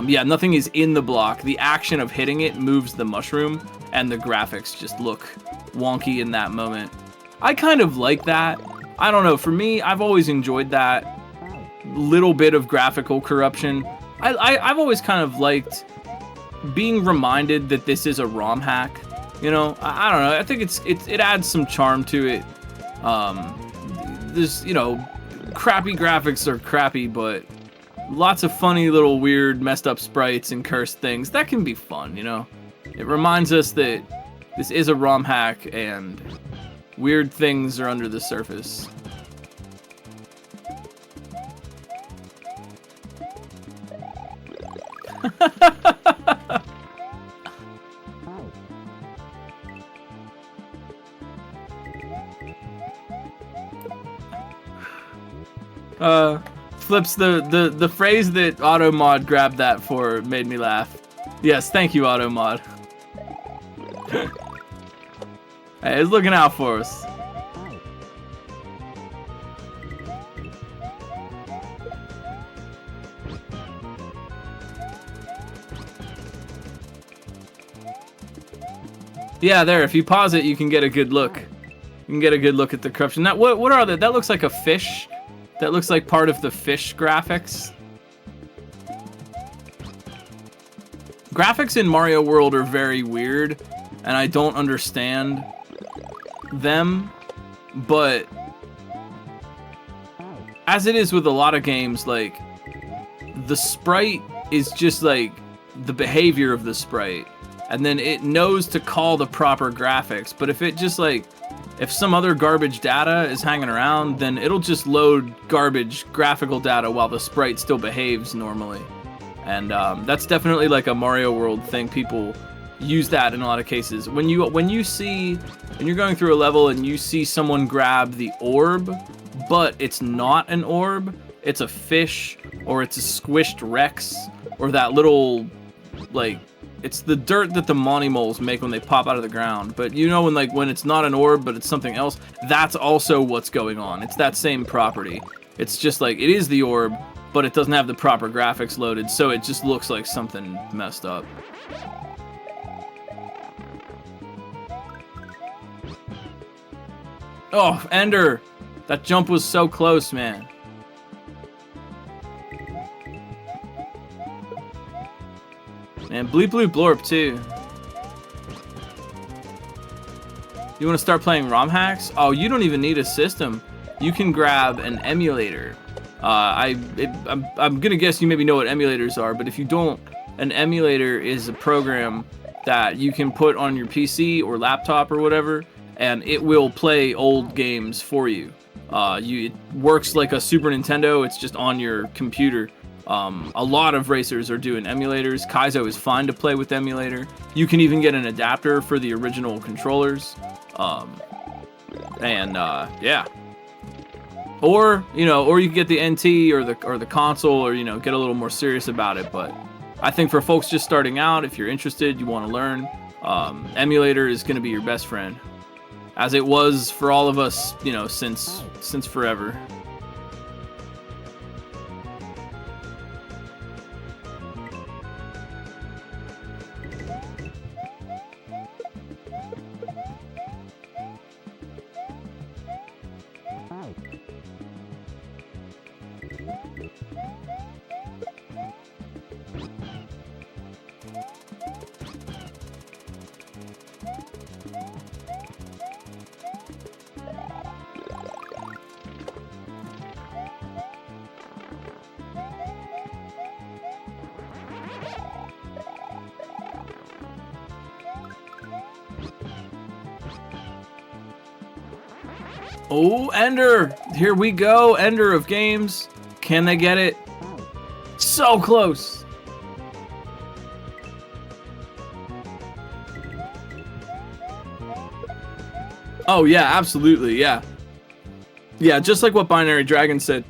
A: Yeah, nothing is in the block. The action of hitting it moves the mushroom, and the graphics just look wonky in that moment. I kind of like that. I don't know. For me, I've always enjoyed that little bit of graphical corruption. I've always kind of liked being reminded that this is a ROM hack. You know, I don't know. I think it adds some charm to it. There's, you know, crappy graphics are crappy, but lots of funny little weird messed up sprites and cursed things. That can be fun, you know? It reminds us that this is a ROM hack and weird things are under the surface. Flips, the phrase that AutoMod grabbed that for made me laugh. Yes, thank you, AutoMod. Hey, it's looking out for us. Yeah, there, if you pause it, you can get a good look. You can get a good look at the corruption. That, what are they? That looks like a fish. That looks like part of the fish graphics. Graphics in Mario World are very weird, and I don't understand them, but as it is with a lot of games, like, the sprite is just like the behavior of the sprite, and then it knows to call the proper graphics, but if it just like, if some other garbage data is hanging around, then it'll just load garbage graphical data while the sprite still behaves normally. And that's definitely like a Mario World thing. People use that in a lot of cases. When you're going through a level and you see someone grab the orb, but it's not an orb, it's a fish, or it's a squished Rex, or that little, like, it's the dirt that the Monty moles make when they pop out of the ground. But you know, when it's not an orb, but it's something else, that's also what's going on. It's that same property. It's just like, it is the orb, but it doesn't have the proper graphics loaded, so it just looks like something messed up. Oh, Ender! That jump was so close, man. And Bleep Bloop Blorp too. You want to start playing ROM hacks? Oh, you don't even need a system. You can grab an emulator. I'm gonna guess you maybe know what emulators are, but if you don't, an emulator is a program that you can put on your PC or laptop or whatever, and it will play old games for you. It works like a Super Nintendo. It's just on your computer. A lot of racers are doing emulators. Kaizo is fine to play with emulator. You can even get an adapter for the original controllers. Yeah. Or, you know, or you can get the NT or the console, or, you know, get a little more serious about it. But I think for folks just starting out, if you're interested, you want to learn, emulator is going to be your best friend, as it was for all of us, you know, since forever. Oh, Ender! Here we go, Ender of games. Can they get it? So close! Oh yeah, absolutely, yeah. Yeah, just like what Binary Dragon said,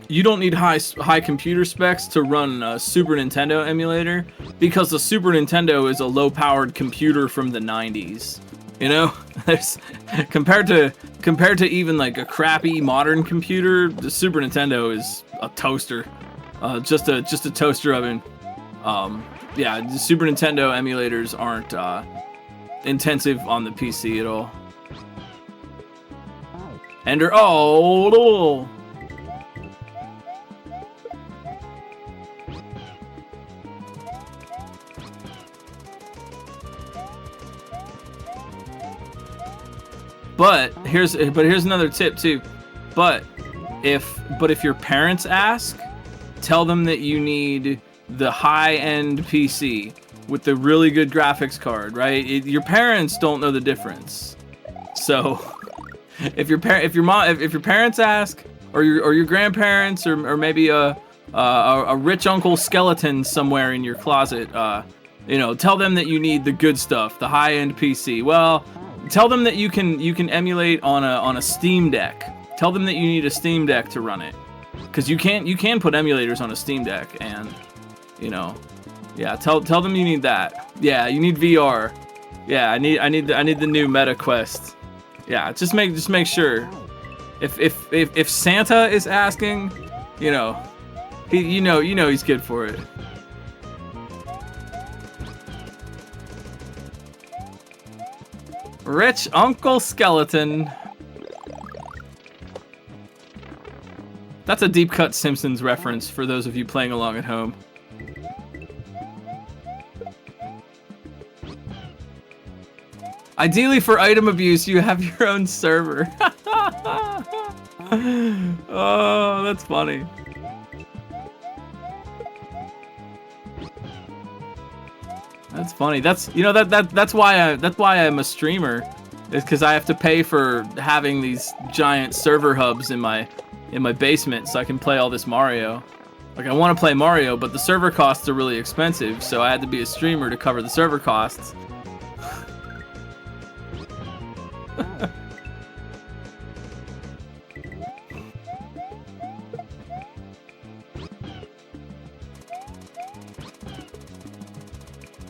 A: you don't need high computer specs to run a Super Nintendo emulator, because the Super Nintendo is a low-powered computer from the 90s. You know, there's compared to even like a crappy modern computer, the Super Nintendo is a toaster, just a toaster oven. Yeah, the Super Nintendo emulators aren't intensive on the PC at all. Ender, oh. But here's another tip too. But But if your parents ask, tell them that you need the high-end PC with the really good graphics card, right? Your parents don't know the difference. So if your parents ask, or your grandparents, or maybe a rich uncle skeleton somewhere in your closet, you know, tell them that you need the good stuff, the high-end PC. Well, tell them that you can emulate on a Steam Deck. Tell them that you need a Steam Deck to run it, because you can put emulators on a Steam Deck, and you know, yeah. Tell them you need that. Yeah, you need VR. Yeah, I need the new Meta Quest. Yeah, just make sure. If Santa is asking, you know, you know he's good for it. Rich Uncle Skeleton. That's a deep cut Simpsons reference for those of you playing along at home. Ideally for item abuse, you have your own server. Oh, that's funny. That's funny. That's, you know, that's why I'm a streamer. Is because I have to pay for having these giant server hubs in my basement so I can play all this Mario. Like, I want to play Mario, but the server costs are really expensive, so I had to be a streamer to cover the server costs.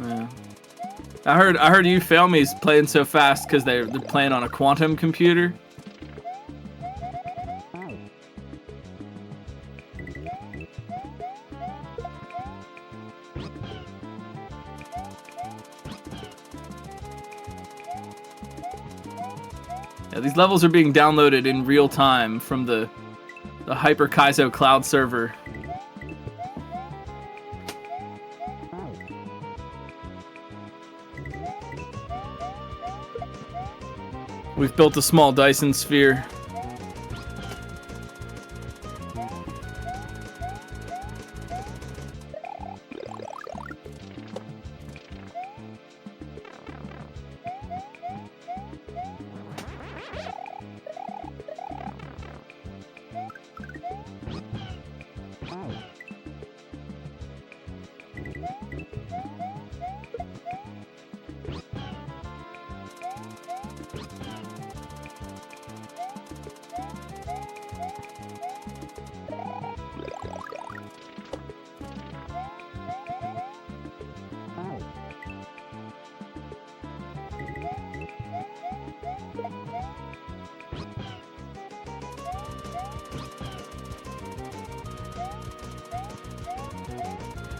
A: Yeah. I heard you Failme's playing so fast because they're playing on a quantum computer. Yeah, these levels are being downloaded in real time from the Hyper Kaizo cloud server. We've built a small Dyson sphere.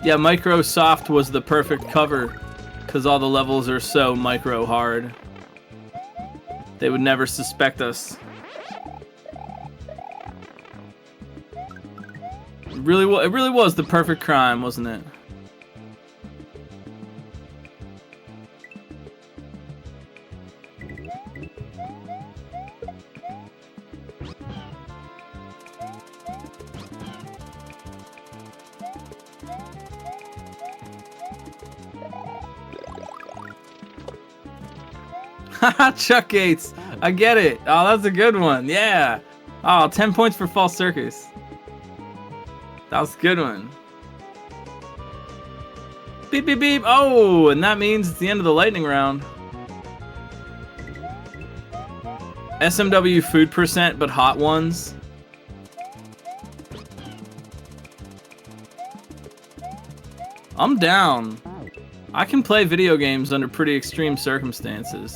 A: Yeah, Microsoft was the perfect cover because all the levels are so micro hard. They would never suspect us. It really was the perfect crime, wasn't it? Chuck Gates. I get it. Oh, that's a good one. Yeah. Oh, 10 points for False Circus. That was a good one. Beep, beep, beep. Oh, and that means it's the end of the lightning round. SMW food percent, but hot ones. I'm down. I can play video games under pretty extreme circumstances.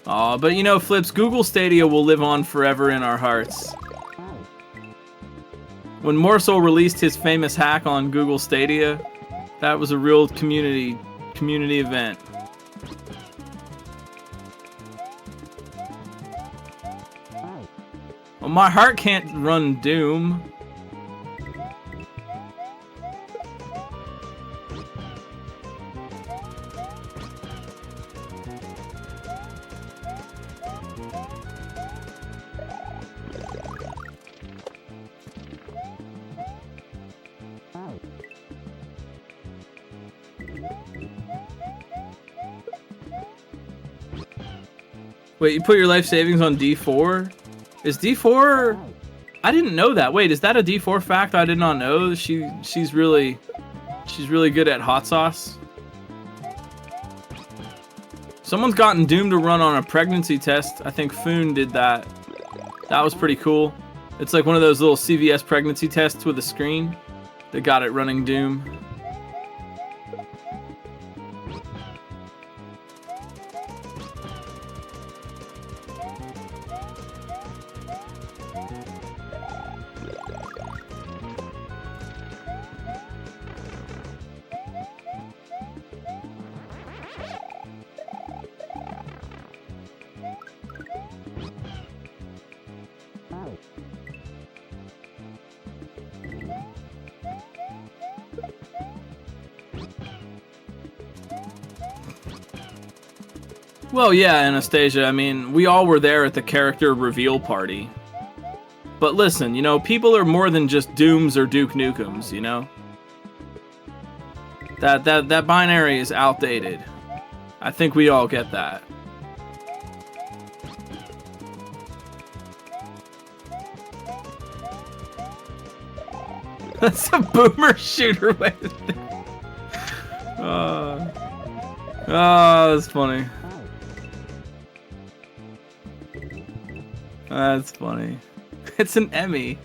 A: Aw, but you know, Flips, Google Stadia will live on forever in our hearts. When Morsel released his famous hack on Google Stadia, that was a real community event. Well, my heart can't run Doom. Wait, you put your life savings on D4? Is D4? I didn't know that. Wait, is that a D4 fact I did not know? She's really good at hot sauce. Someone's gotten Doom to run on a pregnancy test. I think Foon did that. That was pretty cool. It's like one of those little CVS pregnancy tests with a screen. They got it running Doom. Well, yeah, Anastasia, I mean, we all were there at the character reveal party. But listen, you know, people are more than just Dooms or Duke Nukems, you know? That binary is outdated. I think we all get that. That's a boomer shooter way to think. Oh, that's funny. That's funny. It's an Emmy.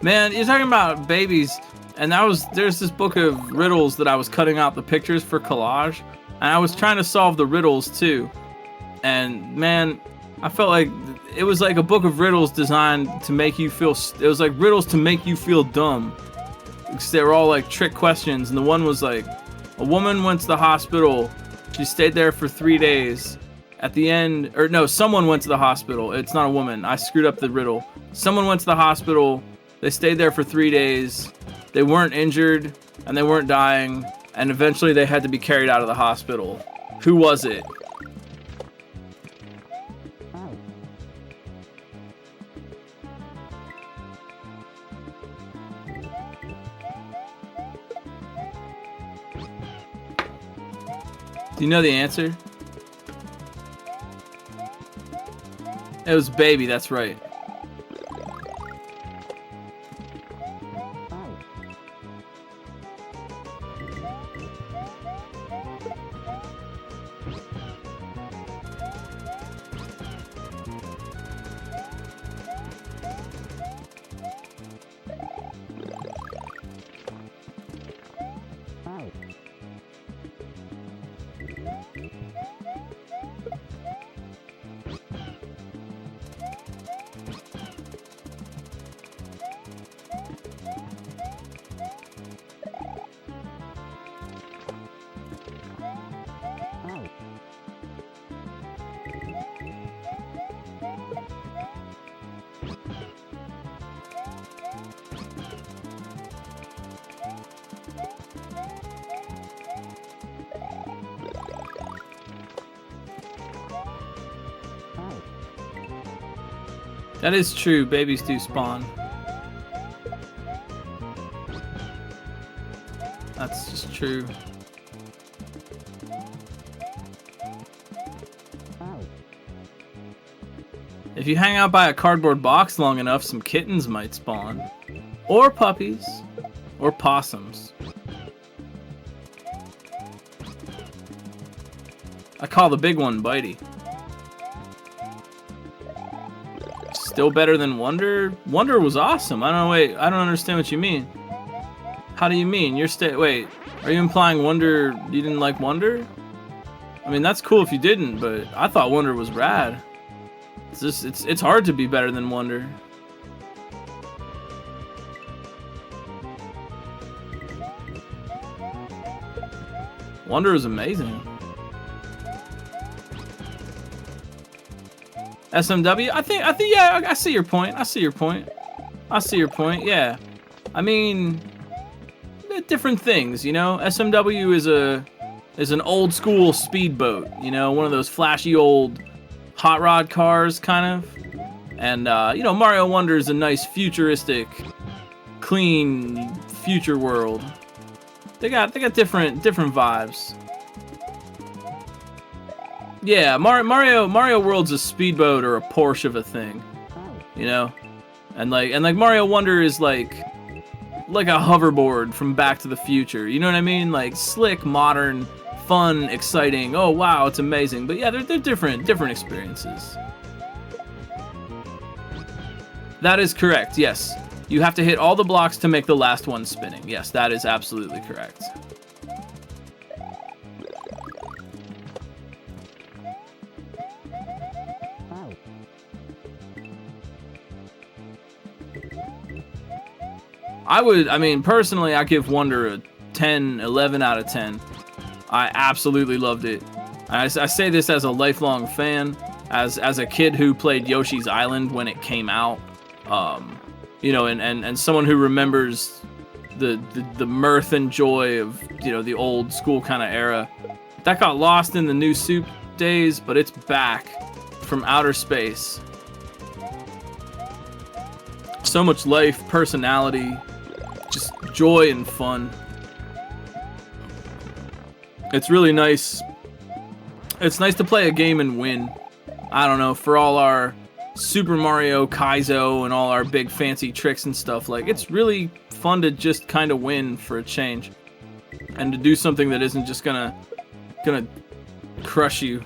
A: Man, you're talking about babies, and there's this book of riddles that I was cutting out the pictures for collage, and I was trying to solve the riddles too. And man, I felt like it was like a book of riddles designed to make you feel. It was like riddles to make you feel dumb. Because they were all like trick questions, and the one was like, a woman went to the hospital. She stayed there for 3 days. At the end, or no, someone went to the hospital. It's not a woman. I screwed up the riddle. Someone went to the hospital. They stayed there for 3 days. They weren't injured, and they weren't dying, and eventually they had to be carried out of the hospital. Who was it? Do you know the answer? It was Baby, that's right. That is true, babies do spawn. That's just true. If you hang out by a cardboard box long enough, some kittens might spawn. Or puppies. Or possums. I call the big one Bitey. Still better than Wonder? Wonder was awesome. I don't know, wait, I don't understand what you mean. How do you mean? Wait, are you implying Wonder, you didn't like Wonder? I mean, that's cool if you didn't, but I thought Wonder was rad. It's hard to be better than Wonder. Wonder is amazing. SMW? I think, yeah, I see your point. Yeah. I mean, different things, you know. SMW is an old school speedboat, you know, one of those flashy old hot rod cars, kind of. And you know, Mario Wonder is a nice futuristic, clean future world. They got different vibes. Yeah, Mario World's a speedboat or a Porsche of a thing, you know, and like Mario Wonder is like a hoverboard from Back to the Future. You know what I mean? Like slick, modern, fun, exciting. Oh wow, it's amazing. But yeah, they're different experiences. That is correct. Yes, you have to hit all the blocks to make the last one spinning. Yes, that is absolutely correct. I mean, personally, I give Wonder a 10, 11 out of 10. I absolutely loved it. I say this as a lifelong fan, as a kid who played Yoshi's Island when it came out, you know, and someone who remembers the mirth and joy of, you know, the old school kind of era. That got lost in the new soup days, but it's back from outer space. So much life, personality, just joy and fun. It's really nice. It's nice to play a game and win. I don't know, for all our Super Mario Kaizo and all our big fancy tricks and stuff, like, it's really fun to just kind of win for a change. And to do something that isn't just gonna crush you.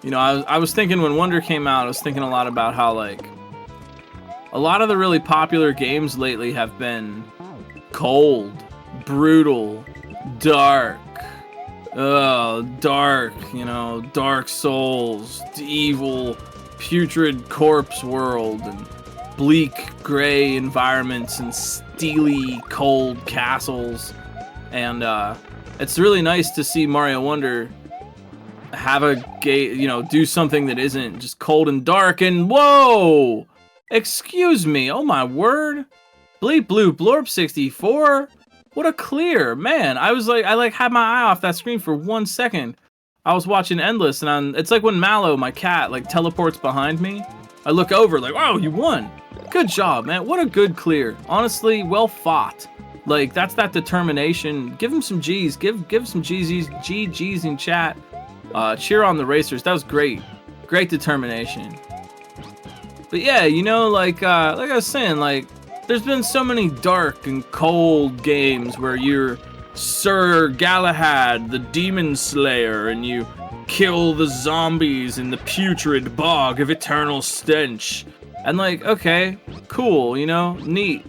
A: You know, I was thinking when Wonder came out, I was thinking a lot about how, like, a lot of the really popular games lately have been cold, brutal, dark, you know, Dark Souls, evil, putrid corpse world, and bleak gray environments, and steely, cold castles. And it's really nice to see Mario Wonder have a game, you know, do something that isn't just cold and dark and whoa! Excuse me, oh my word. Bleep Bloop Blorp 64. What a clear, man. I had my eye off that screen for 1 second. I was watching Endless, and it's like when Mallow, my cat, like teleports behind me. I look over like, oh, you won. Good job, man. What a good clear. Honestly, well fought. Like, that's that determination. Give him some G's. Give some GG's in chat. Cheer on the racers. That was great. Great determination. But yeah, you know, like I was saying, like, there's been so many dark and cold games where you're Sir Galahad, the Demon Slayer, and you kill the zombies in the putrid bog of eternal stench. And like, okay, cool, you know, neat.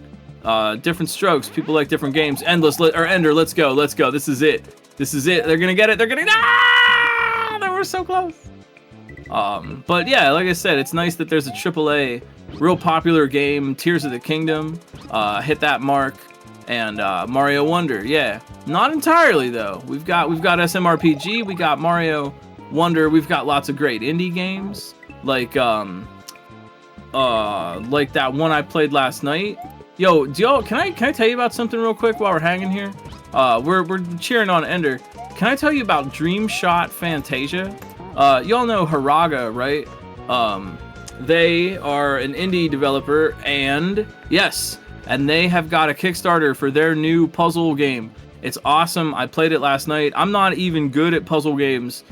A: Different strokes. People like different games. Ender, let's go. This is it. They're gonna get it. Ah! They were so close. But yeah, like I said, it's nice that there's a AAA, real popular game, Tears of the Kingdom, hit that mark, and Mario Wonder, yeah. Not entirely though. We've got SMRPG, we got Mario Wonder, we've got lots of great indie games, like that one I played last night. Yo, can I tell you about something real quick while we're hanging here? We're cheering on Ender. Can I tell you about Dream Shot Fantasia? Y'all know Haraga, right? They are an indie developer, and yes, and they have got a Kickstarter for their new puzzle game. It's awesome. I played it last night. I'm not even good at puzzle games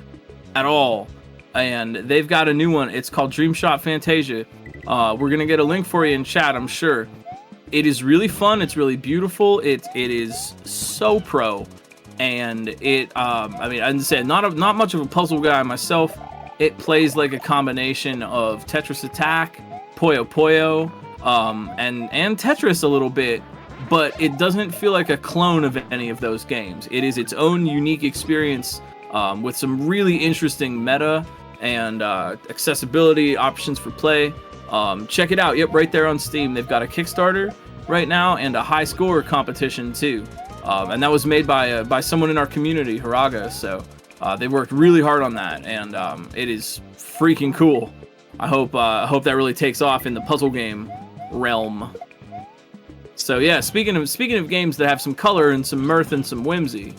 A: at all, and they've got a new one. It's called Dream Shot Fantasia. We're gonna get a link for you in chat, I'm sure. It is really fun. It's really beautiful. It is so pro. And it, I mean, I said, not much of a puzzle guy myself. It plays like a combination of Tetris Attack, Puyo Puyo, and Tetris a little bit, but it doesn't feel like a clone of any of those games. It is its own unique experience, with some really interesting meta and accessibility options for play. Check it out. Yep, right there on Steam. They've got a Kickstarter right now and a high score competition too. And that was made by someone in our community, Haraga. So they worked really hard on that, and it is freaking cool. I hope that really takes off in the puzzle game realm. So yeah, speaking of games that have some color and some mirth and some whimsy,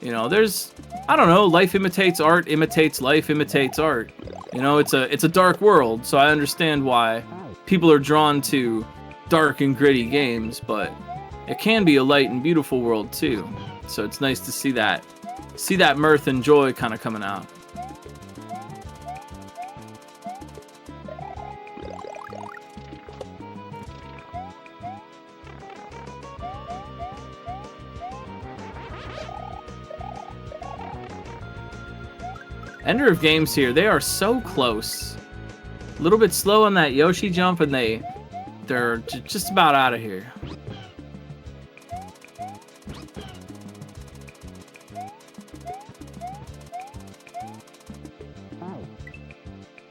A: you know, there's, I don't know, life imitates art, imitates life, imitates art. You know, it's a dark world, so I understand why people are drawn to dark and gritty games, but it can be a light and beautiful world too. So it's nice to see that mirth and joy kind of coming out. Ender of Games here, they are so close. A little bit slow on that Yoshi jump, and they're just about out of here.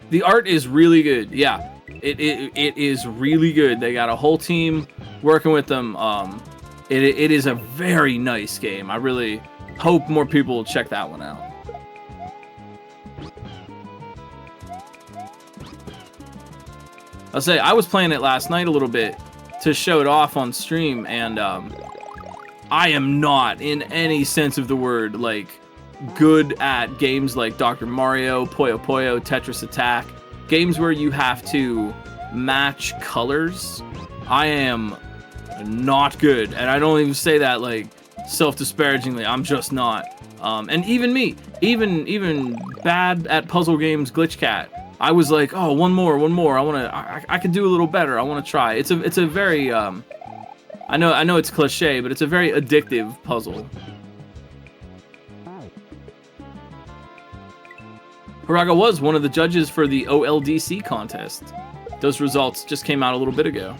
A: The art is really good. Yeah, it is really good. They got a whole team working with them. It is a very nice game. I really hope more people will check that one out. I'll say, I was playing it last night a little bit to show it off on stream, and I am not, in any sense of the word, like, good at games like Dr. Mario, Puyo Puyo, Tetris Attack, games where you have to match colors. I am not good, and I don't even say that, like, self-disparagingly. I'm just not. And even me, even bad at puzzle games, Glitch Cat, I was like, oh, one more. I could do a little better. I want to try. It's a very I know it's cliche, but it's a very addictive puzzle. Haraga was one of the judges for the OLDC contest. Those results just came out a little bit ago.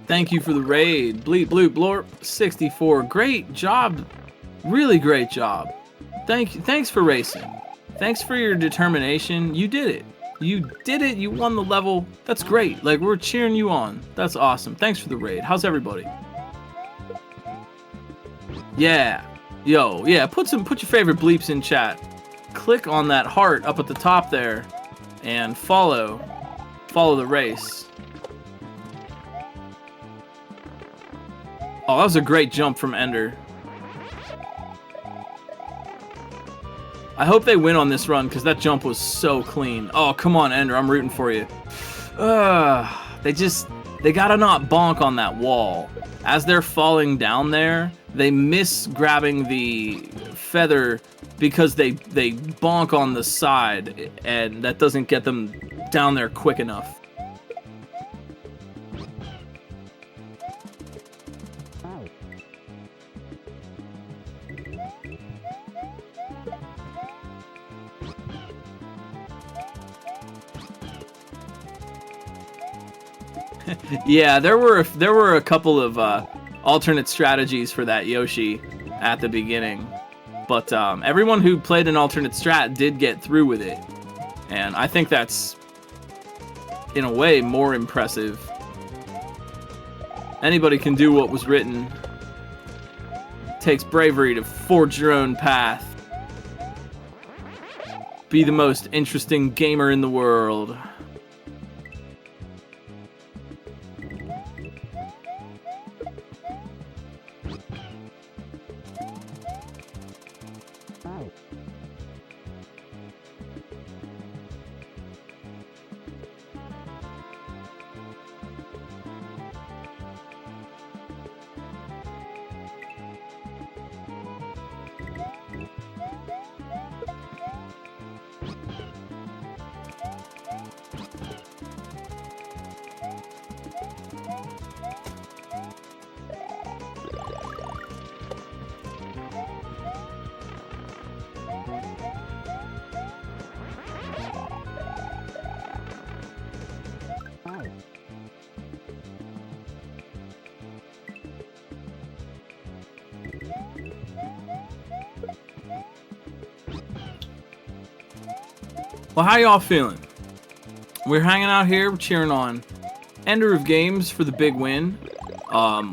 A: Thank you for the raid. Bleep Bloop Blorp 64. Great job. Really great job. Thanks for racing. Thanks for your determination. You did it. You did it. You won the level. That's great. Like, we're cheering you on. That's awesome. Thanks for the raid. How's everybody? Yeah. Yo, yeah, put your favorite bleeps in chat. Click on that heart up at the top there and follow the race. Oh, that was a great jump from Ender. I hope they win on this run, because that jump was so clean. Oh, come on, Ender. I'm rooting for you. They gotta not bonk on that wall. As they're falling down there, they miss grabbing the feather because they bonk on the side, and that doesn't get them down there quick enough. Yeah, there were a couple of alternate strategies for that Yoshi at the beginning, but everyone who played an alternate strat did get through with it, and I think that's, in a way, more impressive. Anybody can do what was written. It takes bravery to forge your own path. Be the most interesting gamer in the world. Well, how y'all feeling? We're hanging out here, we're cheering on Ender of Games for the big win.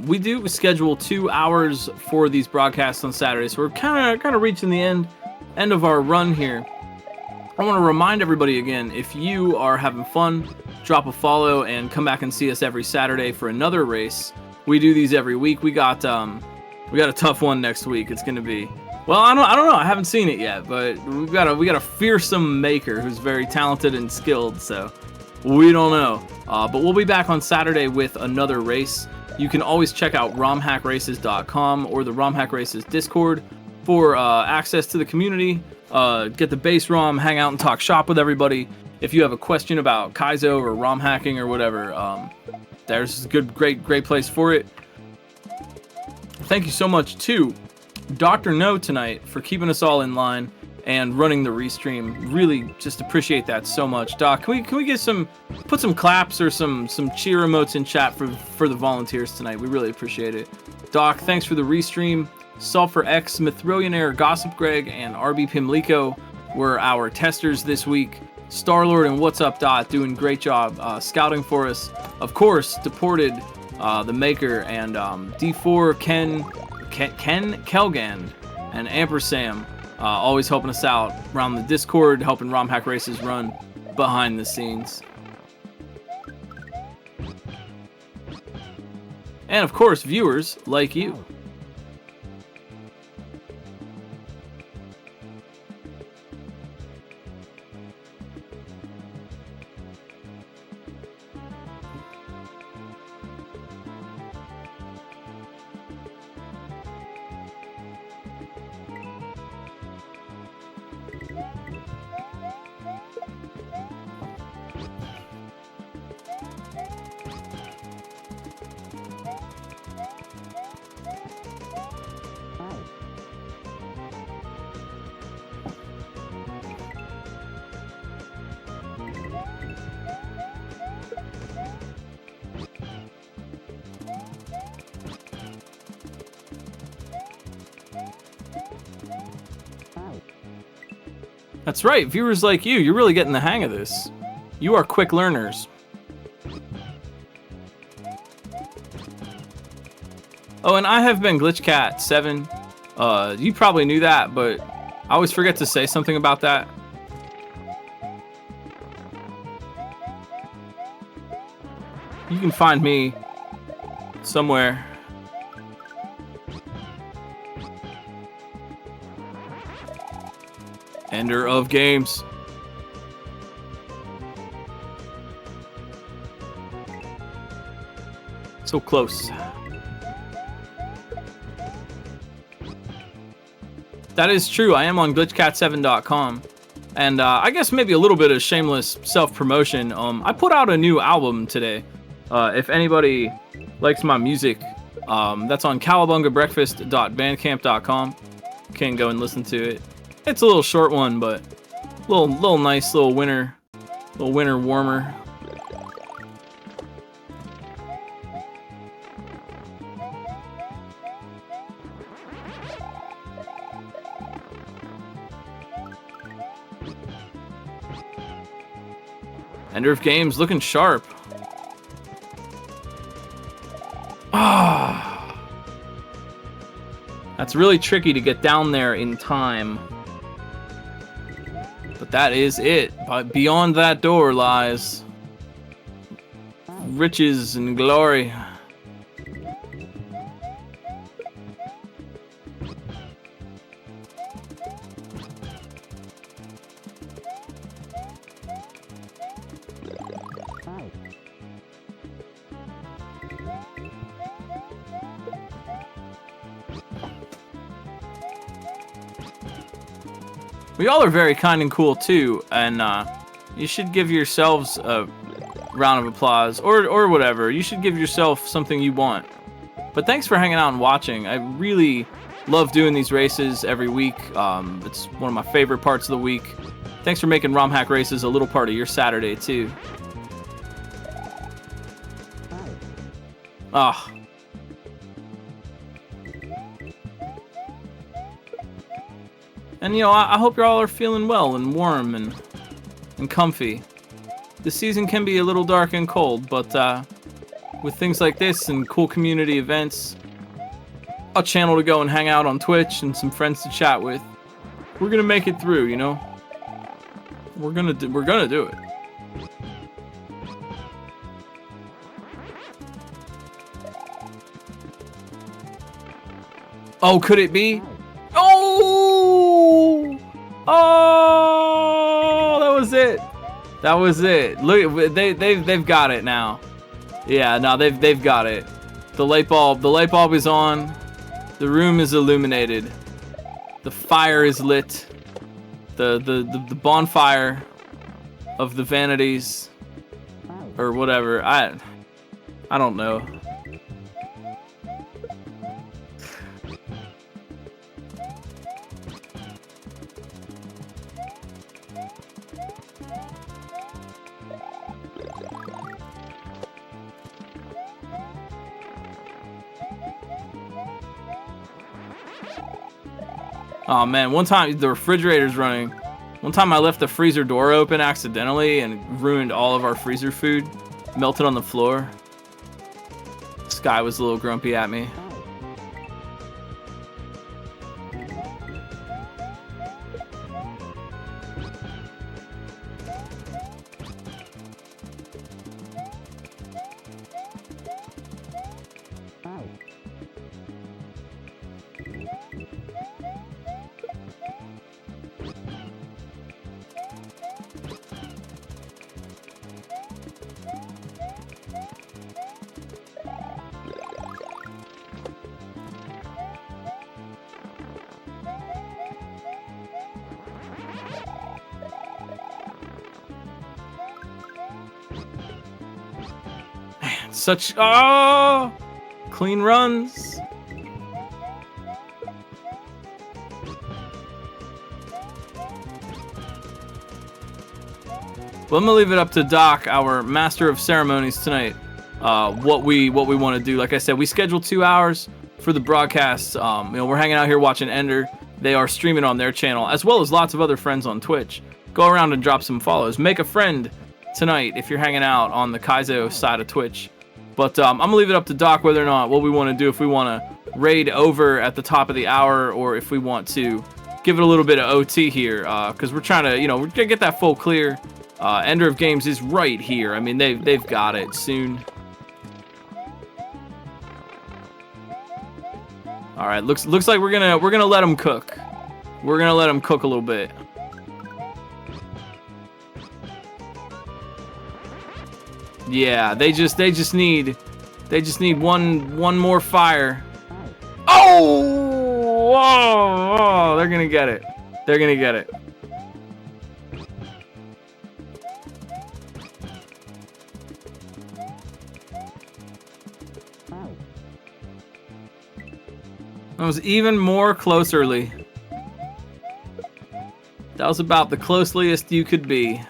A: We do schedule 2 hours for these broadcasts on Saturday, so we're kind of reaching the end of our run here. I want to remind everybody again, if you are having fun, drop a follow and come back and see us every Saturday for another race. We do these every week. We got a tough one next week. It's gonna be, well, I don't know. I haven't seen it yet, but we got a fearsome maker who's very talented and skilled. So we don't know. But we'll be back on Saturday with another race. You can always check out romhackraces.com or the Romhack Races Discord for access to the community. Get the base ROM, hang out and talk shop with everybody. If you have a question about Kaizo or ROM hacking or whatever, there's a great place for it. Thank you so much to Dr. No tonight for keeping us all in line and running the restream. Really just appreciate that so much. Doc, can we get put some claps or some cheer emotes in chat for the volunteers tonight? We really appreciate it. Doc, thanks for the restream. Sulfur X, Mithrillionaire, Gossip Greg, and RB Pimlico were our testers this week. Starlord and What's Up Dot doing great job scouting for us. Of course, Deported, the maker, and D4 Ken Kelgand and Ampersam always helping us out around the Discord, helping Romhack Races run behind the scenes. And of course, viewers like you. That's right, viewers like you, you're really getting the hang of this. You are quick learners. Oh, and I have been GlitchCat7. You probably knew that, but I always forget to say something about that. You can find me somewhere. Ender of Games. So close. That is true. I am on glitchcat7.com. And I guess maybe a little bit of shameless self-promotion. I put out a new album today. If anybody likes my music, that's on cowabungabreakfast.bandcamp.com. You can go and listen to it. It's a little short one, but little nice little winter warmer. Ender of Games looking sharp. Ah, that's really tricky to get down there in time. But that is it. But beyond that door lies riches and glory. We all are very kind and cool too, and you should give yourselves a round of applause or whatever. You should give yourself something you want. But thanks for hanging out and watching. I really love doing these races every week. It's one of my favorite parts of the week. Thanks for making Romhack Races a little part of your Saturday too. Ah. And you know, I hope you all are feeling well and warm and and comfy. The season can be a little dark and cold, but with things like this and cool community events, a channel to go and hang out on Twitch, and some friends to chat with, we're gonna make it through, you know? We're gonna do it. Oh, could it be? Oh! Oh! That was it. That was it. Look, they've got it now. Yeah, no, they've got it. The light bulb is on. The room is illuminated. The fire is lit. The bonfire of the vanities, or whatever. I don't know. Oh man, one time the refrigerator's running. One time I left the freezer door open accidentally and ruined all of our freezer food. Melted on the floor. Sky was a little grumpy at me. Such clean runs. Well, I'm gonna leave it up to Doc, our master of ceremonies tonight. What we want to do. Like I said, we scheduled 2 hours for the broadcast. We're hanging out here watching Ender. They are streaming on their channel, as well as lots of other friends on Twitch. Go around and drop some follows. Make a friend tonight if you're hanging out on the Kaizo side of Twitch. But I'm gonna leave it up to Doc whether or not what we want to do, if we want to raid over at the top of the hour, or if we want to give it a little bit of OT here, because we're trying to, we're gonna get that full clear. Ender of Games is right here. I mean, they've got it soon. All right, looks like we're gonna let them cook. We're gonna let them cook a little bit. Yeah, they just need one more fire. Oh, they're gonna get it. They're gonna get it. That was even more closerly. That was about the closest you could be.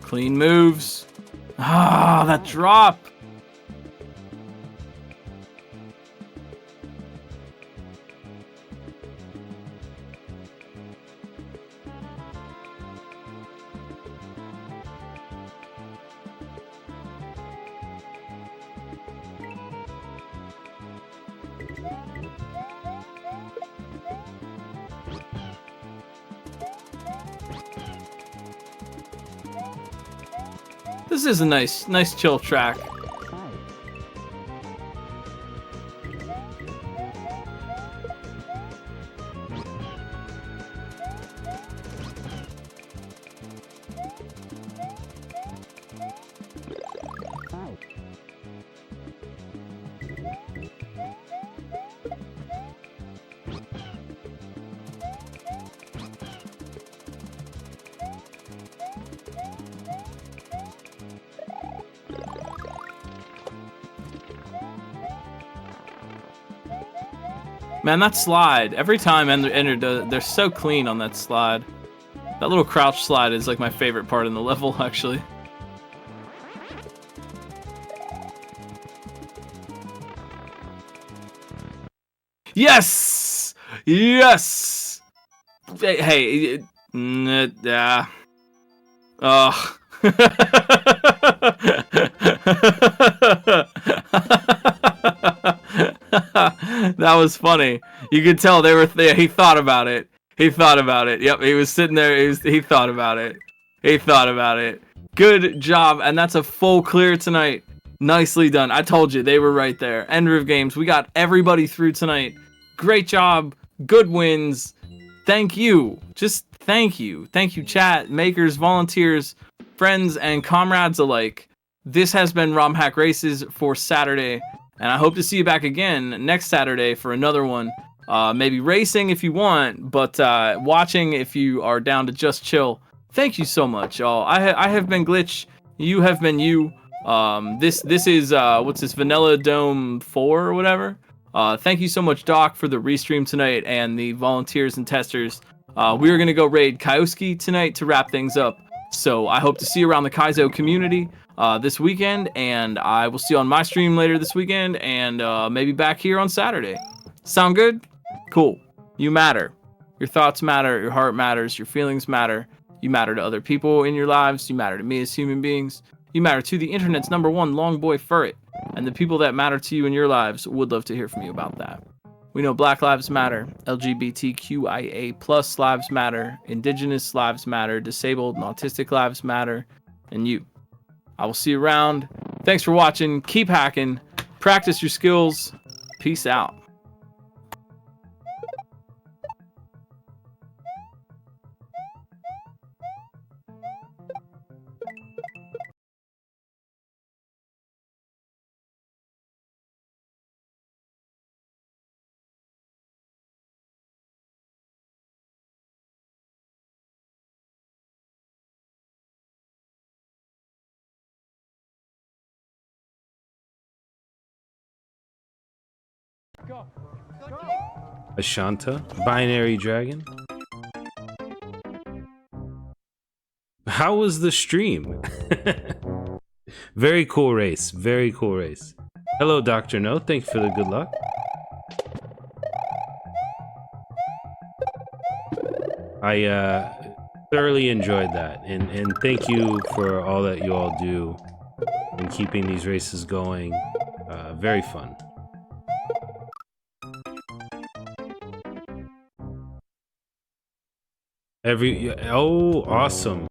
A: Clean moves. Ah, that drop. This is a nice chill track. Man, that slide, every time Ender does, they're so clean on that slide. That little crouch slide is like my favorite part in the level, actually. Yes! Yes! Hey, yeah. Ugh. That was funny. You could tell they were. He thought about it. He thought about it. Yep, he was sitting there. He thought about it. He thought about it. Good job, and that's a full clear tonight. Nicely done. I told you they were right there. End of games. We got everybody through tonight. Great job. Good wins. Thank you. Just thank you. Thank you, chat, makers, volunteers, friends, and comrades alike. This has been ROM Hack Races for Saturday, and I hope to see you back again next Saturday for another one. Maybe racing if you want, but watching if you are down to just chill. Thank you so much, y'all. I have been Glitch. You have been you. This is what's this, Vanilla Dome 4 or whatever. Thank you so much, Doc, for the restream tonight and the volunteers and testers. We are gonna go raid Kaiuski tonight to wrap things up. So I hope to see you around the Kaizo community this weekend, and I will see you on my stream later this weekend, and maybe back here on Saturday. Sound good? Cool. You matter. Your thoughts matter. Your heart matters. Your feelings matter. You matter to other people in your lives. You matter to me as human beings. You matter to the internet's #1 long boy furret. And the people that matter to you in your lives would love to hear from you about that. We know Black Lives Matter, LGBTQIA+ lives matter, Indigenous lives matter, disabled and autistic lives matter, and you. I will see you around. Thanks for watching. Keep hacking. Practice your skills. Peace out.
B: Ashanta, Binary Dragon. How was the stream? Very cool race. Very cool race. Hello, Dr. No. Thank you for the good luck. I thoroughly enjoyed that, and thank you for all that you all do in keeping these races going. Very fun. Oh, awesome.